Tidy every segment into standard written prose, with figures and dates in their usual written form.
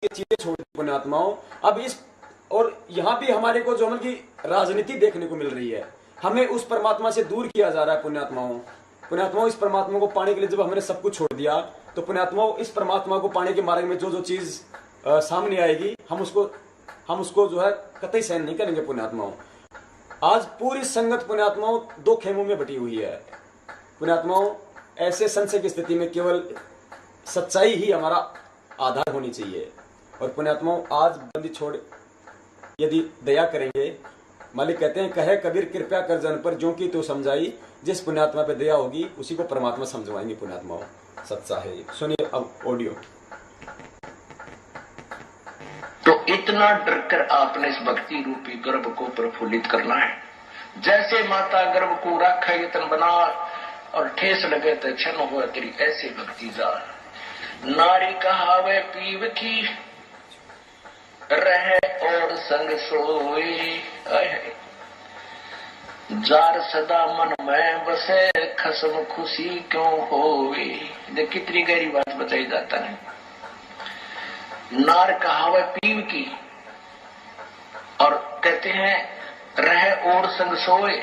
चीजें छोड़ दी पुण्यात्माओं। अब इस और यहाँ भी हमारे को जो की राजनीति देखने को मिल रही है, हमें उस परमात्मा से दूर किया जा रहा है पुण्यात्माओं। पुण्यात्माओं, इस परमात्मा को पाने के लिए जब हमने सब कुछ छोड़ दिया, तो पुण्यात्माओं इस परमात्मा को पाने के मार्ग में जो जो चीज सामने आएगी, हम उसको जो है कतई सहन नहीं करेंगे पुण्यात्माओं। आज पूरी संगत पुण्यात्माओं दो खेमों में बटी हुई है पुण्यात्माओं। ऐसे संशय की स्थिति में केवल सच्चाई ही हमारा आधार होनी चाहिए। और पुण्यात्माओं, आज बंदी छोड़ यदि दया करेंगे, मालिक कहते हैं, कहे कबीर कृपया कर जन पर, जो की तो समझाई, जिस पुण्यात्मा पे दया होगी उसी को परमात्मा समझवाएंगे पुण्यात्माओं। सच्चा है ये। सुनिए अब ऑडियो। तो इतना डर कर आपने इस भक्ति रूपी गर्भ को प्रफुल्लित करना है। जैसे माता गर्भ को रखा यतन बना और ठेस लगे तो क्षण हो तेरी ऐसे भक्ति जार। नारी कहावे पीव की रहे और संग सोई, जार सदा मन में बसे खसम खुशी क्यों होई। देख कितनी गहरी बात बताई जाता है। नार कहावे पीव की, और कहते हैं रहे और संग सोए,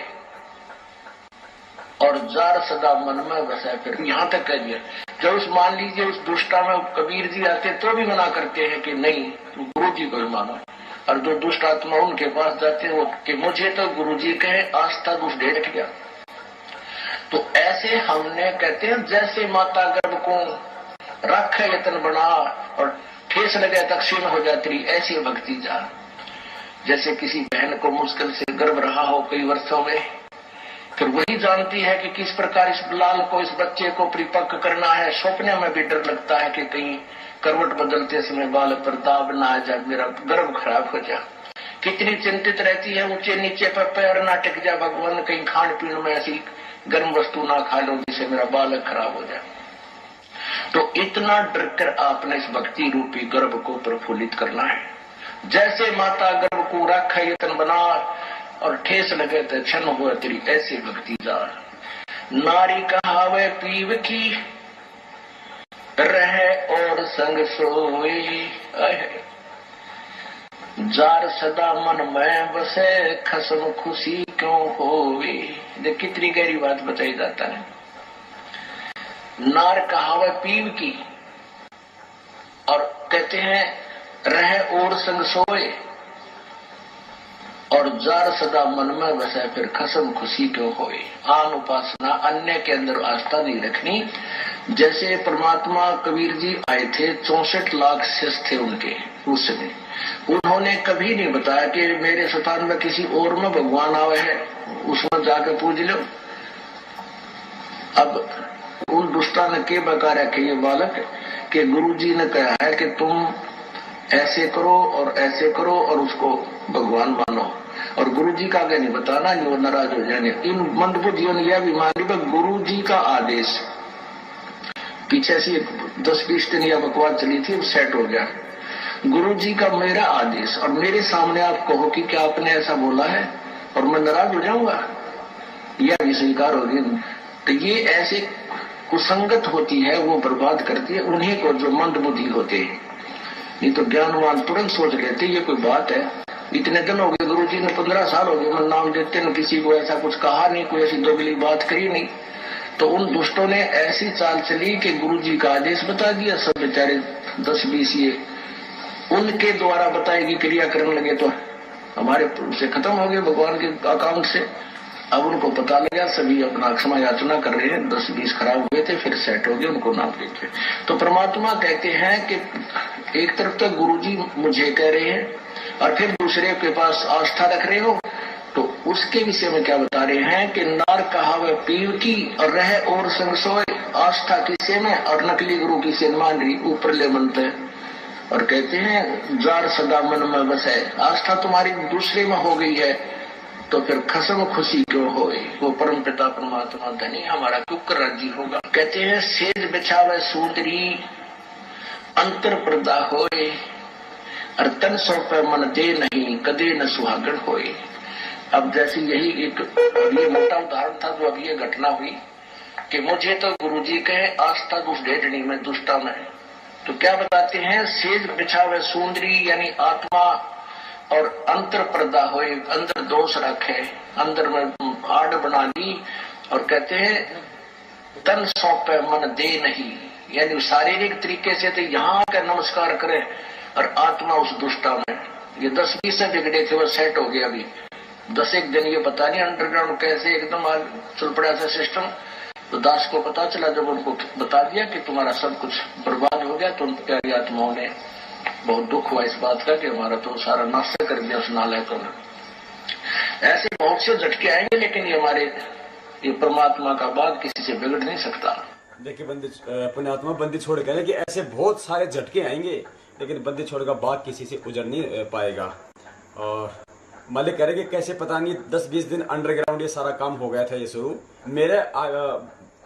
और जार सदा मन में बसे। फिर यहां तक कह दिया, जब उस मान लीजिए उस दुष्टा में कबीर जी आते तो भी मना करते हैं कि नहीं गुरु जी को ही मानो, और जो दुष्ट आत्मा उनके पास जाते हैं वो कि मुझे तो गुरु जी कहे आस्था दुष्ट दे रख गया। तो ऐसे हमने कहते हैं जैसे माता गर्भ को रख यतन बना और ठेस लगे तकसीम हो जाती, ऐसी भक्ति जा। जैसे किसी बहन को मुश्किल से गर्भ रहा हो कई वर्षों में, फिर वही जानती है कि किस प्रकार इस लाल को, इस बच्चे को परिपक्व करना है। सपने में भी डर लगता है कि कहीं करवट बदलते समय बाल पर दाब ना आ जाए, मेरा गर्भ खराब हो जाए। कितनी चिंतित रहती है, ऊंचे नीचे पर पैर ना टिक जाए, भगवान कहीं खान पीन में ऐसी गर्म वस्तु ना खा लो जिससे मेरा बालक खराब हो जाए। तो इतना डर कर आपने इस भक्ति रूपी गर्भ को प्रफुल्लित करना है। जैसे माता गर्भ को रखा यतन बना और ठेस लगे तो क्षण हो तेरी ऐसे भक्ति जार। नारी कहावे पीव की रहे और संग सोई, जार सदा मन में बसे खसम खुशी क्यों होई। देख कितनी गहरी बात बताई जाता है। नार कहावे पीव की, और कहते हैं रहे और संग सोए, और जार सदा मन में बसे फिर खसम खुशी क्यों होए। आन उपासना, अन्य के अंदर आस्था नहीं रखनी। जैसे परमात्मा कबीर जी आए थे, 64 लाख शिष्य थे उनके उस समय, उन्होंने कभी नहीं बताया कि मेरे स्थान में किसी और में भगवान आवे है, उसमें जाके पूज लो। अब उन दुष्टा ने के बका रखे ये बालक कि गुरु जी ने कहा है कि तुम ऐसे करो और ऐसे करो और उसको भगवान मानो, और गुरु जी का आगे नहीं बताना, वो नाराज हो जाएंगे। इन मंदबुद्धियों ने यह भी मान ली गुरु जी का आदेश। पीछे से 10-20 दिन यह बकवास चली थी, सेट हो गया। गुरु जी का मेरा आदेश, और मेरे सामने आप कहो कि क्या आपने ऐसा बोला है, और मैं नाराज हो जाऊंगा, यह भी स्वीकार होगी। तो ये ऐसे कुसंगत होती है, वो बर्बाद करती है उन्हीं को जो मंद बुद्धि होते हैं। नहीं तो ज्ञानवान तुरंत सोच लेते ये कोई बात है, इतने दिन हो गए गुरु जी ने 15 साल हो गए, मैं नाम देते न किसी को ऐसा कुछ कहा नहीं, कोई ऐसी दोगली बात करी नहीं। तो उन दुष्टों ने ऐसी चाल चली कि गुरु जी का आदेश बता दिया, सब बेचारे 10-20 ये उनके द्वारा बताएगी क्रिया करने लगे, तो हमारे से खत्म हो गए भगवान के अकाउंट से। अब उनको पता लगा, सभी अपना क्षमा याचना कर रहे हैं, 10-20 खराब हुए थे, फिर सेट हो गए, उनको नाम देते। तो परमात्मा कहते हैं कि एक तरफ तो गुरुजी मुझे कह रहे हैं और फिर दूसरे के पास आस्था रख रहे हो, तो उसके विषय में क्या बता रहे हैं कि नार कहावे पीव की और रहे और संग सोए। आस्था किसे में और नकली गुरु की से मान रही, ऊपर ले बनते और कहते हैं जार सदा मन में बसे। आस्था तुम्हारी दूसरे में हो गई है तो फिर खसम खुशी क्यों होए। वो परम पिता परमात्मा धनी हमारा क्यों कर राजी होगा। कहते हैं सेज बिछावे सूदरी अंतर पर्दा होए, और तन सौंपे मन दे नहीं कदे न सुहागण होए। अब जैसे यही एक ये मोटा उदाहरण था जो अब ये घटना हुई कि मुझे तो गुरुजी कहे आस्था दुष्ट ढेडनी में दुष्टा में, तो क्या बताते हैं, सेज बिछावे सुंदरी यानी आत्मा और अंतर पर्दा हो, अंदर दोष रखे, अंदर में आड़ बना ली, और कहते हैं तन सौंपे मन दे नहीं, यानी शारीरिक तरीके से तो यहाँ आकर नमस्कार करे, और आत्मा उस दुष्टा में। ये 10-20 से बिगड़े थे, वो सेट हो गया अभी 10 दिन। ये पता नहीं अंडरग्राउंड कैसे एकदम आज चल पड़ा था सिस्टम। तो दास को पता चला, जब उनको बता दिया कि तुम्हारा सब कुछ बर्बाद हो गया, तो उन प्यारी आत्माओं ने बहुत दुख हुआ इस बात का कि हमारा तो सारा नाश कर दिया उस नालायकों ने। ऐसे बहुत से झटके आएंगे, लेकिन ये परमात्मा का बात किसी से बिगड़ नहीं सकता। देखिए पुण्यात्मा बंदी छोड़ कह रहे कि ऐसे बहुत सारे झटके आएंगे, लेकिन बंदी छोड़ का बाग किसी से उजड़ नहीं पाएगा। और मालिक कह रहे कि कैसे पता नहीं 10-20 दिन अंडरग्राउंड ये सारा काम हो गया था ये शुरू। मेरे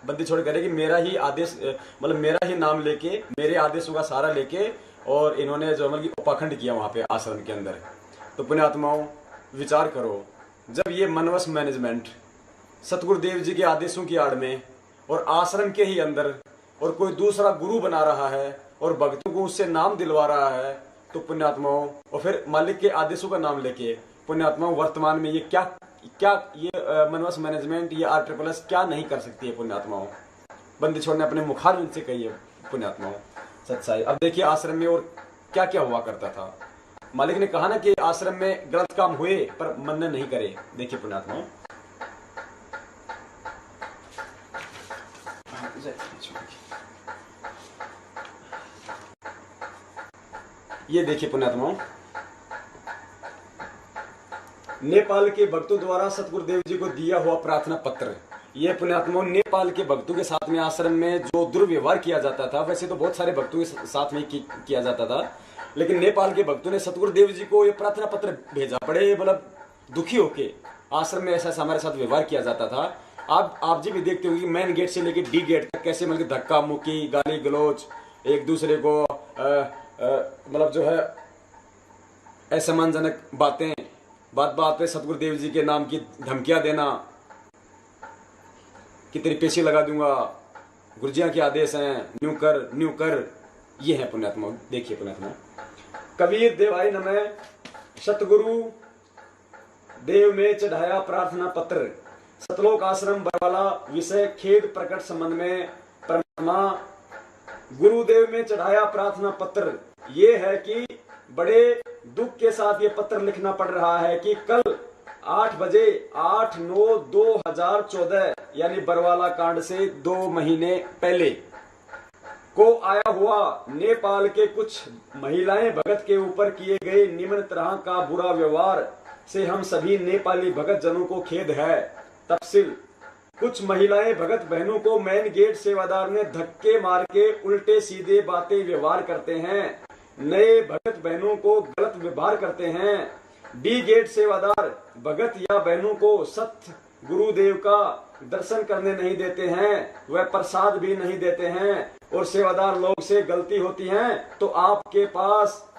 बंदी छोड़ कह रहे कि मेरा ही आदेश, मतलब मेरा ही नाम लेके, मेरे आदेशों का सहारा लेके, और इन्होंने जो मतलब उपाखंड किया वहां पे आश्रम के अंदर। तो पुण्यात्माओं विचार करो, जब ये मनवस मैनेजमेंट सतगुरुदेव जी के आदेशों की आड़ में और आश्रम के ही अंदर और कोई दूसरा गुरु बना रहा है और भक्तों को उससे नाम दिलवा रहा है, तो पुण्यात्माओं, और फिर मालिक के आदेशों का नाम लेके, पुण्यात्माओं वर्तमान में ये क्या ये मनवस मैनेजमेंट, ये RSSS क्या नहीं कर सकती है पुण्यात्माओं। बंदी छोड़ ने अपने मुखार से कही है पुण्यात्माओं सच्चाई। अब देखिए आश्रम में और क्या क्या हुआ करता था। मालिक ने कहा ना कि आश्रम में गलत काम हुए पर मन नहीं करे। देखिए पुण्यात्माओं, ये देखिए पुण्यात्माओं, नेपाल के भक्तों द्वारा सतगुरुदेव जी को दिया हुआ प्रार्थना पत्र। ये पुण्यात्माओं नेपाल के भक्तों के साथ में आश्रम में जो दुर्व्यवहार किया जाता था, वैसे तो बहुत सारे भक्तों के साथ में किया जाता था, लेकिन नेपाल के भक्तों ने सतगुरुदेव जी को ये प्रार्थना पत्र भेजा। बड़े मतलब दुखी होके आश्रम में ऐसा हमारे साथ व्यवहार किया जाता था। आप जी भी देखते होंगे मेन गेट से लेके डी गेट तक कैसे मतलब धक्का मुक्की, गाली गलौज, एक दूसरे को मतलब जो है असम्मानजनक बातें, बात बात पे सतगुरुदेव जी के नाम की धमकियां देना कि तेरे पेशी लगा दूंगा, गुरुजियां के आदेश हैं, न्यू कर। ये है पुण्यात्मा। देखिए पुण्यात्मा, कबीर देवाय नमः सतगुरु देव में चढ़ाया प्रार्थना पत्र, सतलोक आश्रम बरवाला, विषय खेद प्रकट संबंध में परमात्मा गुरुदेव में चढ़ाया प्रार्थना पत्र। ये है कि बड़े दुख के साथ ये पत्र लिखना पड़ रहा है कि कल 8 बजे 8/9/2014 यानी बरवाला कांड से 2 महीने पहले को आया हुआ नेपाल के कुछ महिलाएं भगत के ऊपर किए गए निम्न तरह का बुरा व्यवहार से हम सभी नेपाली भगत जनों को खेद है। तफसील, कुछ महिलाएं भगत बहनों को मेन गेट सेवादार ने धक्के मार के उल्टे सीधे बातें व्यवहार करते हैं, नए भगत बहनों को गलत व्यवहार करते हैं। डी गेट सेवादार भगत या बहनों को सत्य गुरुदेव का दर्शन करने नहीं देते हैं, वह प्रसाद भी नहीं देते हैं, और सेवादार लोग से गलती होती है तो आपके पास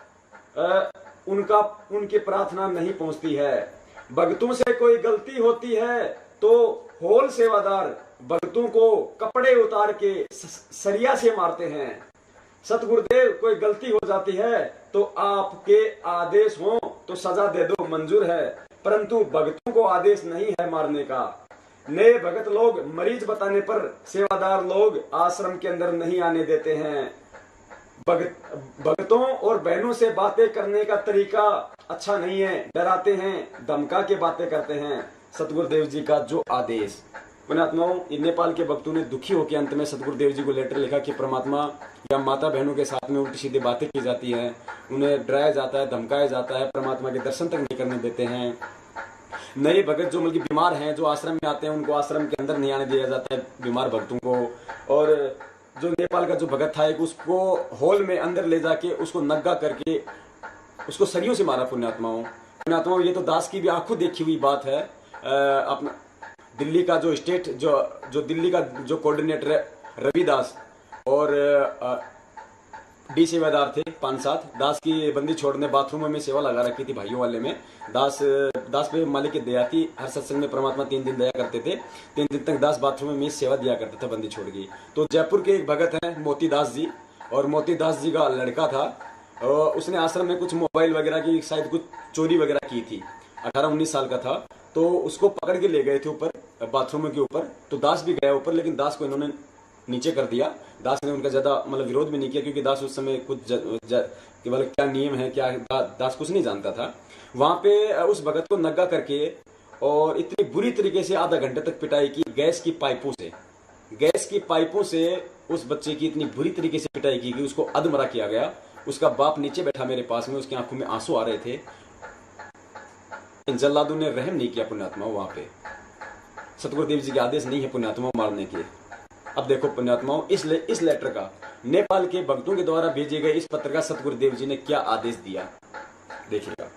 उनकी प्रार्थना नहीं पहुंचती है। भक्तों से कोई गलती होती है तो होल सेवादार भक्तों को कपड़े उतार के सरिया से मारते हैं। सतगुरुदेव कोई गलती हो जाती है तो आपके आदेश हो तो सजा दे दो, मंजूर है, परंतु भक्तों को आदेश नहीं है मारने का। नए भगत लोग मरीज बताने पर सेवादार लोग आश्रम के अंदर नहीं आने देते हैं। भक्तों और बहनों से बातें करने का तरीका अच्छा नहीं है, डराते हैं, धमका के बातें करते हैं। सतगुरुदेव जी का जो आदेश, पुण्यात्माओं, नेपाल के भक्तों ने दुखी होकर अंत में सतगुरुदेव जी को लेटर लिखा कि परमात्मा या माता बहनों के साथ में उल्टी सीधी बातें की जाती है, उन्हें डराया जाता है, धमकाया जाता है, परमात्मा के दर्शन तक नहीं करने देते हैं। नए भगत जो मतलब बीमार हैं, जो आश्रम में आते हैं, उनको आश्रम के अंदर नहीं आने दिया जाता है बीमार भक्तों को। और जो नेपाल का जो भगत था एक उसको हॉल में अंदर ले जाके उसको नग्गा करके उसको सरियों से मारा। पुण्यात्माओं, ये तो दास की भी आंखों देखी हुई बात है। अपना दिल्ली का जो स्टेट जो दिल्ली का जो कोऑर्डिनेटर है रविदास और डी सेवादार थे 5-7, दास की बंदी छोड़ने बाथरूम में सेवा लगा रखी थी भाइयों वाले में। दास पे मालिक की दया थी, हर सत्संग में परमात्मा 3 दिन दया करते थे, 3 दिन तक दास बाथरूम में सेवा दिया करता था बंदी छोड़ की। तो जयपुर के एक भगत हैं मोती दास जी, और मोती दास जी का लड़का था, और उसने आश्रम में कुछ मोबाइल वगैरह की शायद कुछ चोरी वगैरह की थी। 18-19 साल का था, तो उसको पकड़ के ले गए थे ऊपर बाथरूम के ऊपर। तो दास भी गया ऊपर, लेकिन दास को इन्होंने नीचे कर दिया। दास ने उनका ज्यादा मतलब विरोध भी नहीं किया, क्योंकि दास उस समय कुछ केवल क्या नियम है क्या दास कुछ नहीं जानता था। वहां पे उस भगत को नंगा करके और इतनी बुरी तरीके से आधा घंटे तक पिटाई की गैस की पाइपों से उस बच्चे की इतनी बुरी तरीके से पिटाई की कि उसको अधमरा किया गया। उसका बाप नीचे बैठा मेरे पास में, उसकी आंखों में आंसू आ रहे थे। इन जल्लादों ने रहम नहीं किया पुण्यात्मा वहां पे। सतगुरुदेव जी के आदेश नहीं है पुण्यात्मा मारने के। अब देखो पुण्यात्माओं, इस लेटर का नेपाल के भक्तों के द्वारा भेजे गए इस पत्र का सतगुरुदेव जी ने क्या आदेश दिया, देखिएगा।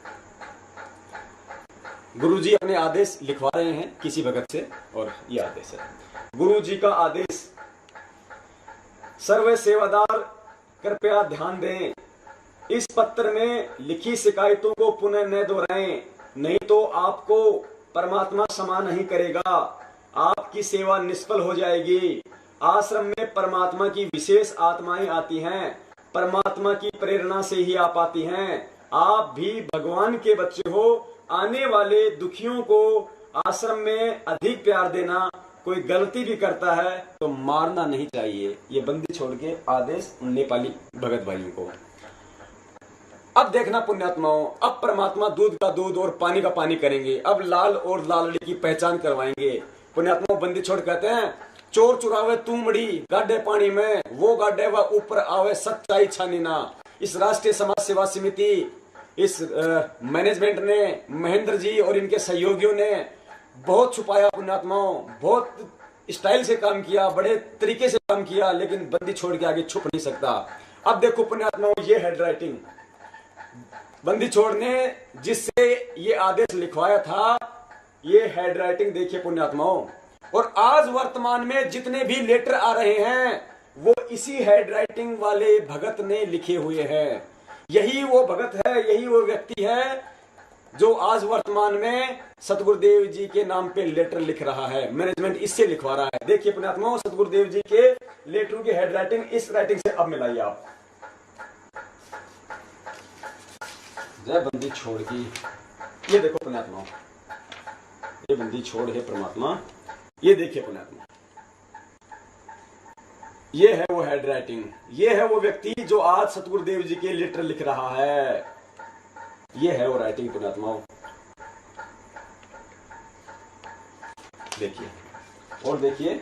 गुरु जी अपने आदेश लिखवा रहे हैं किसी भगत से, और यह आदेश है गुरु जी का आदेश। सर्व सेवादार कृपया ध्यान दें, इस पत्र में लिखी शिकायतों को पुनः न दोहराएं, नहीं तो आपको परमात्मा क्षमा नहीं करेगा, आपकी सेवा निष्फल हो जाएगी। आश्रम में परमात्मा की विशेष आत्माएं आती हैं, परमात्मा की प्रेरणा से ही आप आती हैं। आप भी भगवान के बच्चे हो। आने वाले दुखियों को आश्रम में अधिक प्यार देना, कोई गलती भी करता है तो मारना नहीं चाहिए। ये बंदी छोड़ के आदेश नेपाली भगत भाइयों को। अब देखना पुण्यात्माओं, अब परमात्मा दूध का दूध और पानी का पानी करेंगे। अब लाल और लालड़ी की पहचान करवाएंगे। पुण्यात्माओं, बंदी छोड़ कहते हैं, चोर चुरावे तूमड़ी गाड्डे पानी में, वो गाड्डे व ऊपर आवे सच्चाई छानी ना। इस राष्ट्रीय समाज सेवा समिति, इस मैनेजमेंट ने, महेंद्र जी और इनके सहयोगियों ने बहुत छुपाया पुण्यात्माओं, बहुत स्टाइल से काम किया, बड़े तरीके से काम किया, लेकिन बंदी छोड़ के आगे छुप नहीं सकता। अब देखो पुण्यात्माओं, ये हैंडराइटिंग बंदी छोड़ ने जिससे ये आदेश लिखवाया था, ये हैंडराइटिंग देखिए पुण्यात्माओं। और आज वर्तमान में जितने भी लेटर आ रहे हैं वो इसी हैंडराइटिंग वाले भगत ने लिखे हुए हैं। यही वो भगत है, यही वो व्यक्ति है जो आज वर्तमान में सतगुरुदेव जी के नाम पे लेटर लिख रहा है। मैनेजमेंट इससे लिखवा रहा है। देखिए पुण्यात्माओं, सतगुरुदेव जी के लेटर की हैंडराइटिंग इस राइटिंग से अब मिलाइए आप। जय बंदी छोड़ की, ये देखो पुण्यात्माओं, ये बंदी छोड़ है परमात्मा। ये देखिए पुण्यात्मा, ये है वो हैंडराइटिंग, ये है वो व्यक्ति जो आज सतगुरुदेव जी के लेटर लिख रहा है। ये है वो राइटिंग पुण्यात्माओं, देखिए और देखिए।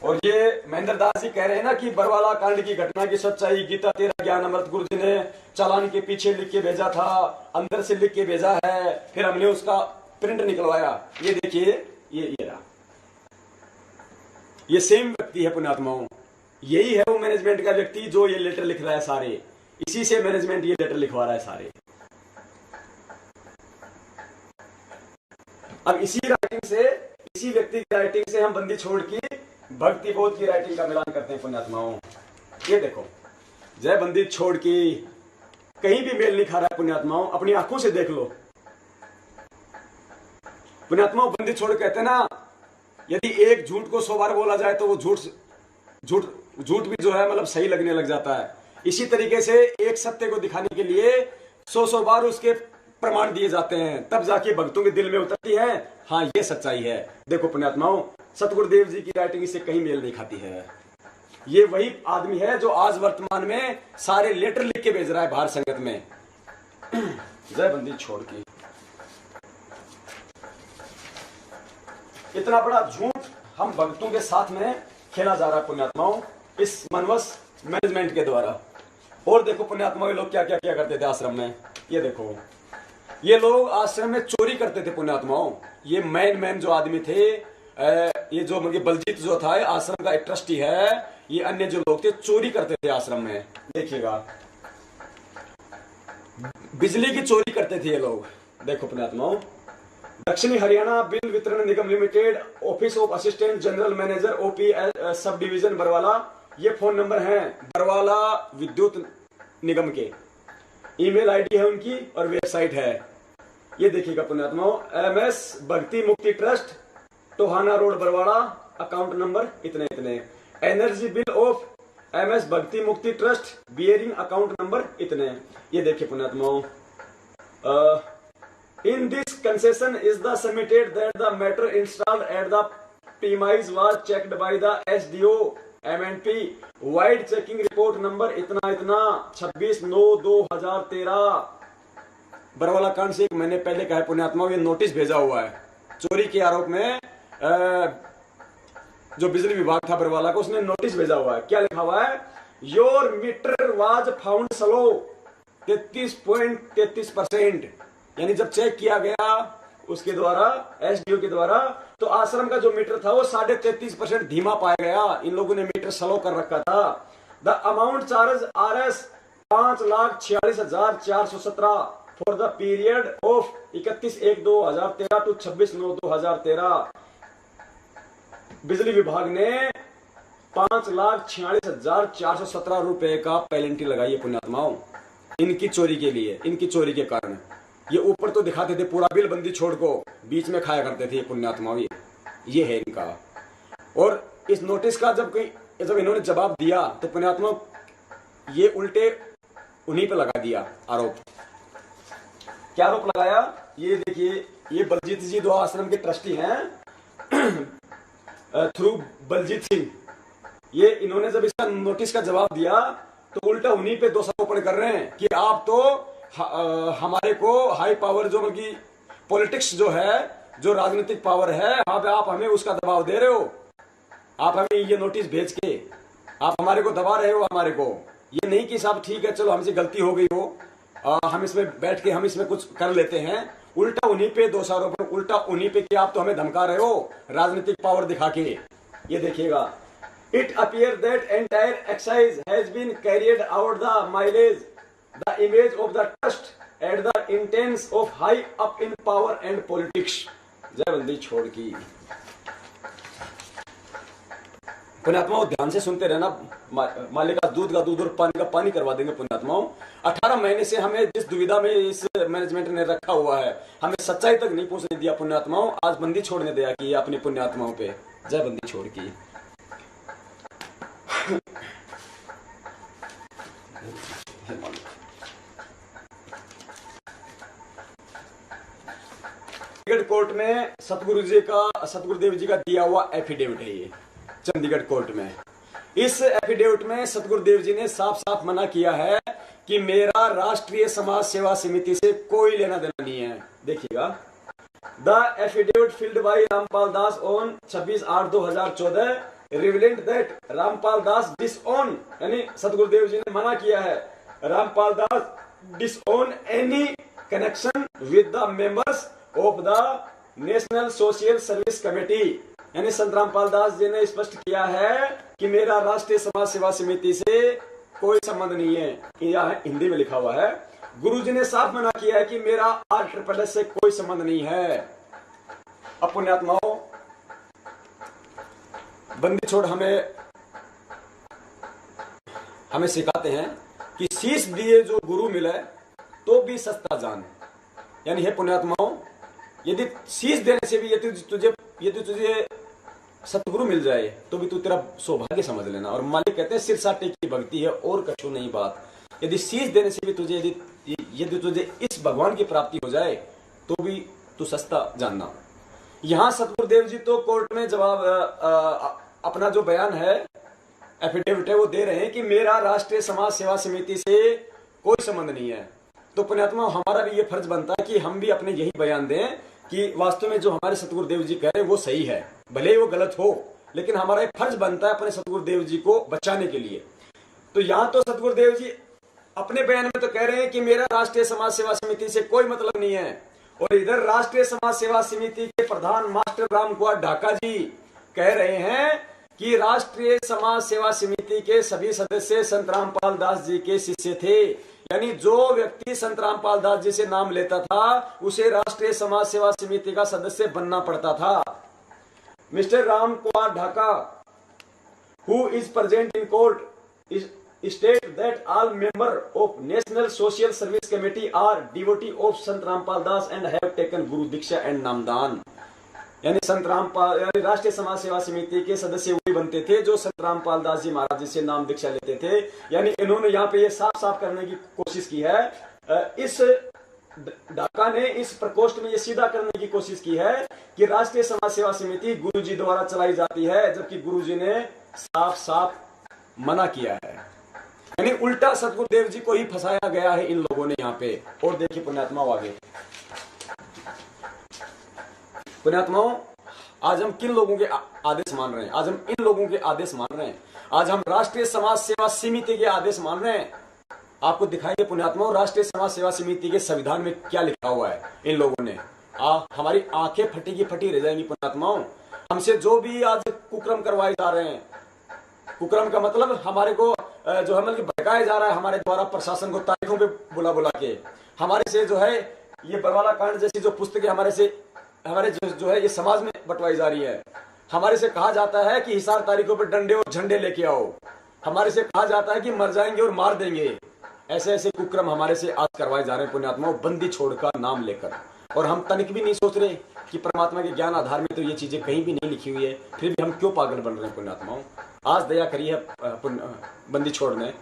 और ये महेंद्र दास जी कह रहे हैं ना कि बरवाला कांड की घटना की सच्चाई गीता 13 ज्ञान अमृत गुरु जी ने चालान के पीछे लिख के भेजा था, अंदर से लिख के भेजा है, फिर हमने उसका प्रिंट निकलवाया। ये देखिए, ये रहा, ये सेम व्यक्ति है पुण्यात्माओं। यही है वो मैनेजमेंट का व्यक्ति जो ये लेटर लिख रहा है सारे। इसी से मैनेजमेंट ये लेटर लिखवा रहा है सारे। अब इसी राइटिंग से, इसी व्यक्ति की राइटिंग से हम बंदी छोड़ की भक्ति बोध की राइटिंग का मिलान करते हैं पुण्यात्माओं। ये देखो, जय बंदी छोड़ की कहीं भी मेल नहीं खा रहा है पुण्यात्माओं, अपनी आंखों से देख लो पुण्यात्माओं। बंदी छोड़ कहते हैं ना, यदि एक झूठ को 100 बार बोला जाए तो वो झूठ भी जो है मतलब सही लगने लग जाता है। इसी तरीके से एक सत्य को दिखाने के लिए 100 बार उसके प्रमाण दिए जाते हैं, तब जाके भक्तों के दिल में उतरती है, हाँ ये सच्चाई है। देखो पुण्यात्माओं, सतगुरुदेव जी की राइटिंग इससे कहीं मेल नहीं खाती है। ये वही आदमी है जो आज वर्तमान में सारे लेटर लिख के भेज रहा है बाहर संगत में। जय बंदी छोड़ की, इतना बड़ा झूठ हम भक्तों के साथ में खेला जा रहा है पुण्यात्माओं, इस मनवस मैनेजमेंट के द्वारा। और देखो पुण्यात्माओं, ये लोग क्या क्या क्या करते थे आश्रम में। ये देखो, ये लोग आश्रम में चोरी करते थे पुण्यात्माओं। ये मैन जो आदमी थे, ये जो मतलब बलजीत जो था आश्रम का एक ट्रस्टी है, ये अन्य जो लोग थे चोरी करते थे आश्रम में। देखिएगा, बिजली की चोरी करते थे ये लोग। देखो पुण्यात्माओं, दक्षिणी हरियाणा बिल वितरण निगम limited, office of assistant general manager OP sub division Barwala, ये फोन नंबर है बरवाला विद्युत निगम के। ईमेल आईडी है उनकी और वेबसाइट है। ये देखिएगा पुण्यात्माओं, MS Bhakti Mukti trust, Tohana road Barwara, account number इतने इतने। एनर्जी बिल ऑफ MS भक्ति Mukti trust bearing account number इतने। ये देखिए पुण्यात्माओं, in this concession is the submitted that the matter installed at the premise was checked by the SDO MNP vide checking report number इतना इतना 26/9/2013। बरवाला कांड से 1 महीने पहले का है पुण्यात्माओं। ये नोटिस भेजा हुआ है चोरी के आरोप में। जो बिजली विभाग था बरवाला को, उसने नोटिस भेजा हुआ है। क्या लिखा हुआ है? Your meter was found slow 33.33%। यानी जब चेक किया गया उसके द्वारा, SDO के द्वारा, तो आश्रम का जो मीटर था वो 33.5% धीमा पाया गया। इन लोगों ने मीटर स्लो कर रखा था। The amount charge RS 5,46,417 for the period of 31/1/2013 to 26/9/2013। बिजली विभाग ने 5,46,417 रुपए का पेनल्टी लगाई है पुण्यात्माओं, इनकी चोरी के लिए, इनकी चोरी के कारण। ये ऊपर तो दिखाते थे पूरा बिल बंदी छोड़ को, बीच में खाया करते थे ये पुण्यात्माओं। ये है इनका। और इस नोटिस का जब इन्होंने जवाब दिया तो पुण्यात्माओं ये उल्टे उन्हीं पे लगा दिया आरोप। क्या आरोप लगाया? ये देखिए, ये बलजीत जी दो आश्रम के ट्रस्टी हैं थ्रू बलजीत सिंह। ये इन्होंने जब इसका नोटिस का जवाब दिया तो उल्टा उन्हीं पे दोषारोपण कर रहे हैं कि आप तो हमारे को हाई पावर जो की पॉलिटिक्स जो है, जो राजनीतिक पावर है, आप हमें उसका दबाव दे रहे हो। आप हमें ये नोटिस भेज के आप हमारे को दबा रहे हो। हमारे को ये नहीं कि साहब ठीक है चलो हमसे गलती हो गई हो, हम इसमें बैठ के हम इसमें कुछ कर लेते हैं। उल्टा उन्हीं पे दोषारोपण, उल्टा उन्हीं पे कि आप तो हमें धमका रहे हो राजनीतिक पावर दिखा के। ये देखिएगा, it appear that entire exercise has been carried out the mileage the image of the trust at the intense of high up in power and politics. जय बंदी छोड़ की। पुण्यात्माओं ध्यान से सुनते रहना। मालिक का दूध और पानी का पानी करवा देंगे पुण्यात्माओं। 18 महीने से हमें जिस दुविधा में इस मैनेजमेंट ने रखा हुआ है, हमें सच्चाई तक नहीं पहुंचने दिया पुण्यात्माओं। आज बंदी छोड़ने दिया कि अपनी पुण्यात्माओं पे। जय बंदी छोड़ की। कोर्ट में सतगुरुदेव जी का दिया हुआ एफिडेविट है ये, चंडीगढ़ कोर्ट में। इस एफिडेविट में सतगुरुदेव जी ने साफ साफ मना किया है कि मेरा राष्ट्रीय समाज सेवा समिति से कोई लेना देना नहीं है। देखिएगा, the affidavit filed by Rampal Das on 26/8/2014 relevant that Rampal Das disown, यानी सतगुरुदेव जी ने मना किया है Rampal Das disown any connection with the members of the national social service committee. यानी संत रामपाल दास जी ने स्पष्ट किया है कि मेरा राष्ट्रीय समाज सेवा समिति से कोई संबंध नहीं है। यह हिंदी में लिखा हुआ है। गुरु जी ने साफ मना किया है कि मेरा RSS से कोई संबंध नहीं है। अब पुण्यात्माओं, बंदी छोड़ हमें सिखाते हैं कि शीश दिए जो गुरु मिले तो भी सस्ता जान। यानी है पुण्यात्माओं, यदि शीश देने से भी यदि तुझे सतगुरु मिल जाए तो भी तू तेरा सौभाग्य समझ लेना। और मालिक कहते हैं सिर साटे की भक्ति है और कछु नहीं बात। यदि शीश देने से भी तुझे यदि तुझे इस भगवान की प्राप्ति हो जाए तो भी तू सस्ता जानना। यहाँ सतगुरुदेव जी तो कोर्ट में जवाब अपना जो बयान है, एफिडेविट है, वो दे रहे हैं कि मेरा राष्ट्रीय समाज सेवा समिति से कोई संबंध नहीं है। तो पुण्यात्मा हमारा भी ये फर्ज बनता है कि हम भी अपने यही बयान दें कि वास्तव में जो हमारे सतगुरुदेव जी कह रहे हैं वो सही है, भले ही वो गलत हो, लेकिन हमारा एक फर्ज बनता है अपने सतगुरुदेव जी को बचाने के लिए। तो यहाँ तो सतगुरुदेव जी अपने बयान में तो कह रहे हैं कि मेरा राष्ट्रीय समाज सेवा समिति से कोई मतलब नहीं है, और इधर राष्ट्रीय समाज सेवा समिति के प्रधान मास्टर राम कुमार ढाका जी कह रहे हैं कि राष्ट्रीय समाज सेवा समिति के सभी सदस्य संत रामपाल दास जी के शिष्य थे। यानी जो व्यक्ति संत रामपाल दास जी से नाम लेता था उसे राष्ट्रीय समाज सेवा समिति का सदस्य बनना पड़ता था। Mister Ram Kumar Dhaka, who is present in court, state that all members of National Social Service Committee are devotee of Sant Rampal Das and have taken Guru Diksha and Namdan। यानी संत रामपाल यानी राष्ट्रीय समाज सेवा समिति के सदस्य वही बनते थे जो संत रामपाल दास जी महाराज जी से नाम दीक्षा लेते थे। यानी इन्होंने यहाँ पे ये साफ साफ करने की कोशिश की है, इस ढाका ने इस प्रकोष्ठ में ये सीधा करने की कोशिश की है कि राष्ट्रीय समाज सेवा समिति गुरुजी द्वारा चलाई जाती है, जबकि गुरुजी ने साफ साफ मना किया है। यानी उल्टा सतगुरुदेव जी को ही फंसाया गया है इन लोगों ने यहाँ पे। और देखिए पुण्यात्माओं आगे, पुण्यात्माओं आज हम किन लोगों के आदेश मान रहे हैं? आज हम इन लोगों के आदेश मान रहे हैं, आज हम राष्ट्रीय समाज सेवा समिति के आदेश मान रहे हैं। आपको दिखाएंगे पुण्यात्माओं राष्ट्रीय समाज सेवा समिति के संविधान में क्या लिखा हुआ है इन लोगों ने। हमारी आंखें फटी की फटी रह जाएंगी पुण्यात्माओं। हमसे जो भी आज कुक्रम करवाए जा रहे हैं, कुक्रम का मतलब हमारे को जो है मतलब भड़काया जा रहा है हमारे द्वारा प्रशासन को तारीखों पे बुला बुला के, हमारे से जो है ये बरवाला कांड जैसी जो पुस्तकें हमारे जो है ये समाज में बंटवाई जा रही है। हमारे से कहा जाता है कि हिसार तारीखों पर डंडे और झंडे लेके आओ, हमारे से कहा जाता है कि मर जाएंगे और मार देंगे। ऐसे ऐसे कुक्रम हमारे से आज करवाए जा रहे हैं पुण्यात्माओं, बंदी छोड़ का नाम लेकर। और हम तनिक भी नहीं सोच रहे कि परमात्मा के ज्ञान आधार में तो ये चीजें कहीं भी नहीं लिखी हुई है, फिर भी हम क्यों पागल बन रहे हैं पुण्यात्माओं। आज दया करी है बंदी छोड़ने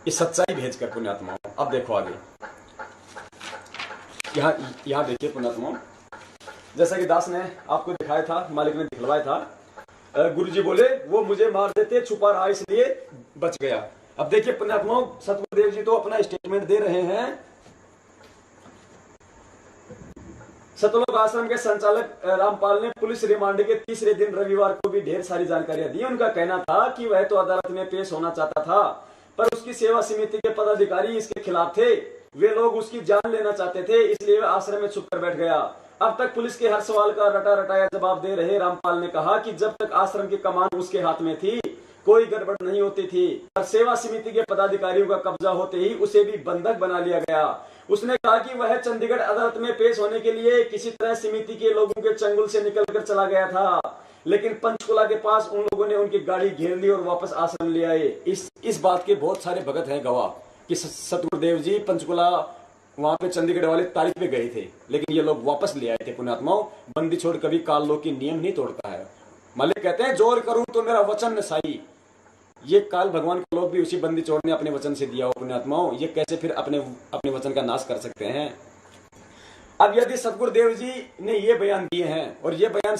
इस सच्चाई भेज कर पुण्यात्माओं। अब देखो आगे, यहाँ देखिए पुण्यात्माओं, जैसा कि दास ने आपको दिखाया था, मालिक ने दिखलवाया था, गुरुजी बोले वो मुझे मार देते, छुपा रहा इसलिए बच गया। अब देखिए पुण्यात्माओं सतगुरुदेव जी तो अपना स्टेटमेंट दे रहे हैं। सतलोक आश्रम के संचालक रामपाल ने पुलिस रिमांड के तीसरे दिन रविवार को भी ढेर सारी जानकारियां दी। उनका कहना था कि वह तो अदालत में पेश होना चाहता था, पर उसकी सेवा समिति के पदाधिकारी इसके खिलाफ थे। वे लोग उसकी जान लेना चाहते थे, इसलिए वह आश्रम में छुप कर बैठ गया। अब तक पुलिस के हर सवाल का रटा रटाया जवाब दे रहे रामपाल ने कहा कि जब तक आश्रम की कमान उसके हाथ में थी कोई गड़बड़ नहीं होती थी, पर सेवा समिति के पदाधिकारियों का कब्जा होते ही उसे भी बंधक बना लिया गया। उसने कहा कि वह चंडीगढ़ अदालत में पेश होने के लिए किसी तरह समिति के लोगों के चंगुल से निकलकर चला गया था, लेकिन पंचकुला के पास उन लोगों ने उनकी गाड़ी घेर ली और वापस आश्रम ले आए। इस बात के बहुत सारे भगत हैं गवाह कि सतगुरुदेव जी पंचकुला वहां पे चंडीगढ़ वाले तारीख पे गए थे, लेकिन ये लोग वापस ले आए थे पुण्यात्माओं। बंदी छोड़ कभी काल लोक की नियम नहीं तोड़ता है। मालिक कहते हैं जोर करूं तो मेरा वचन न साई। ये काल भगवान का लोग भी उसी बंदी छोड़ ने अपने वचन से दिया हो पुण्यात्माओं, ये कैसे फिर अपने वचन का नाश कर सकते हैं। अब यदि सतगुरुदेव जी ने ये बयान दिए हैं और ये बयान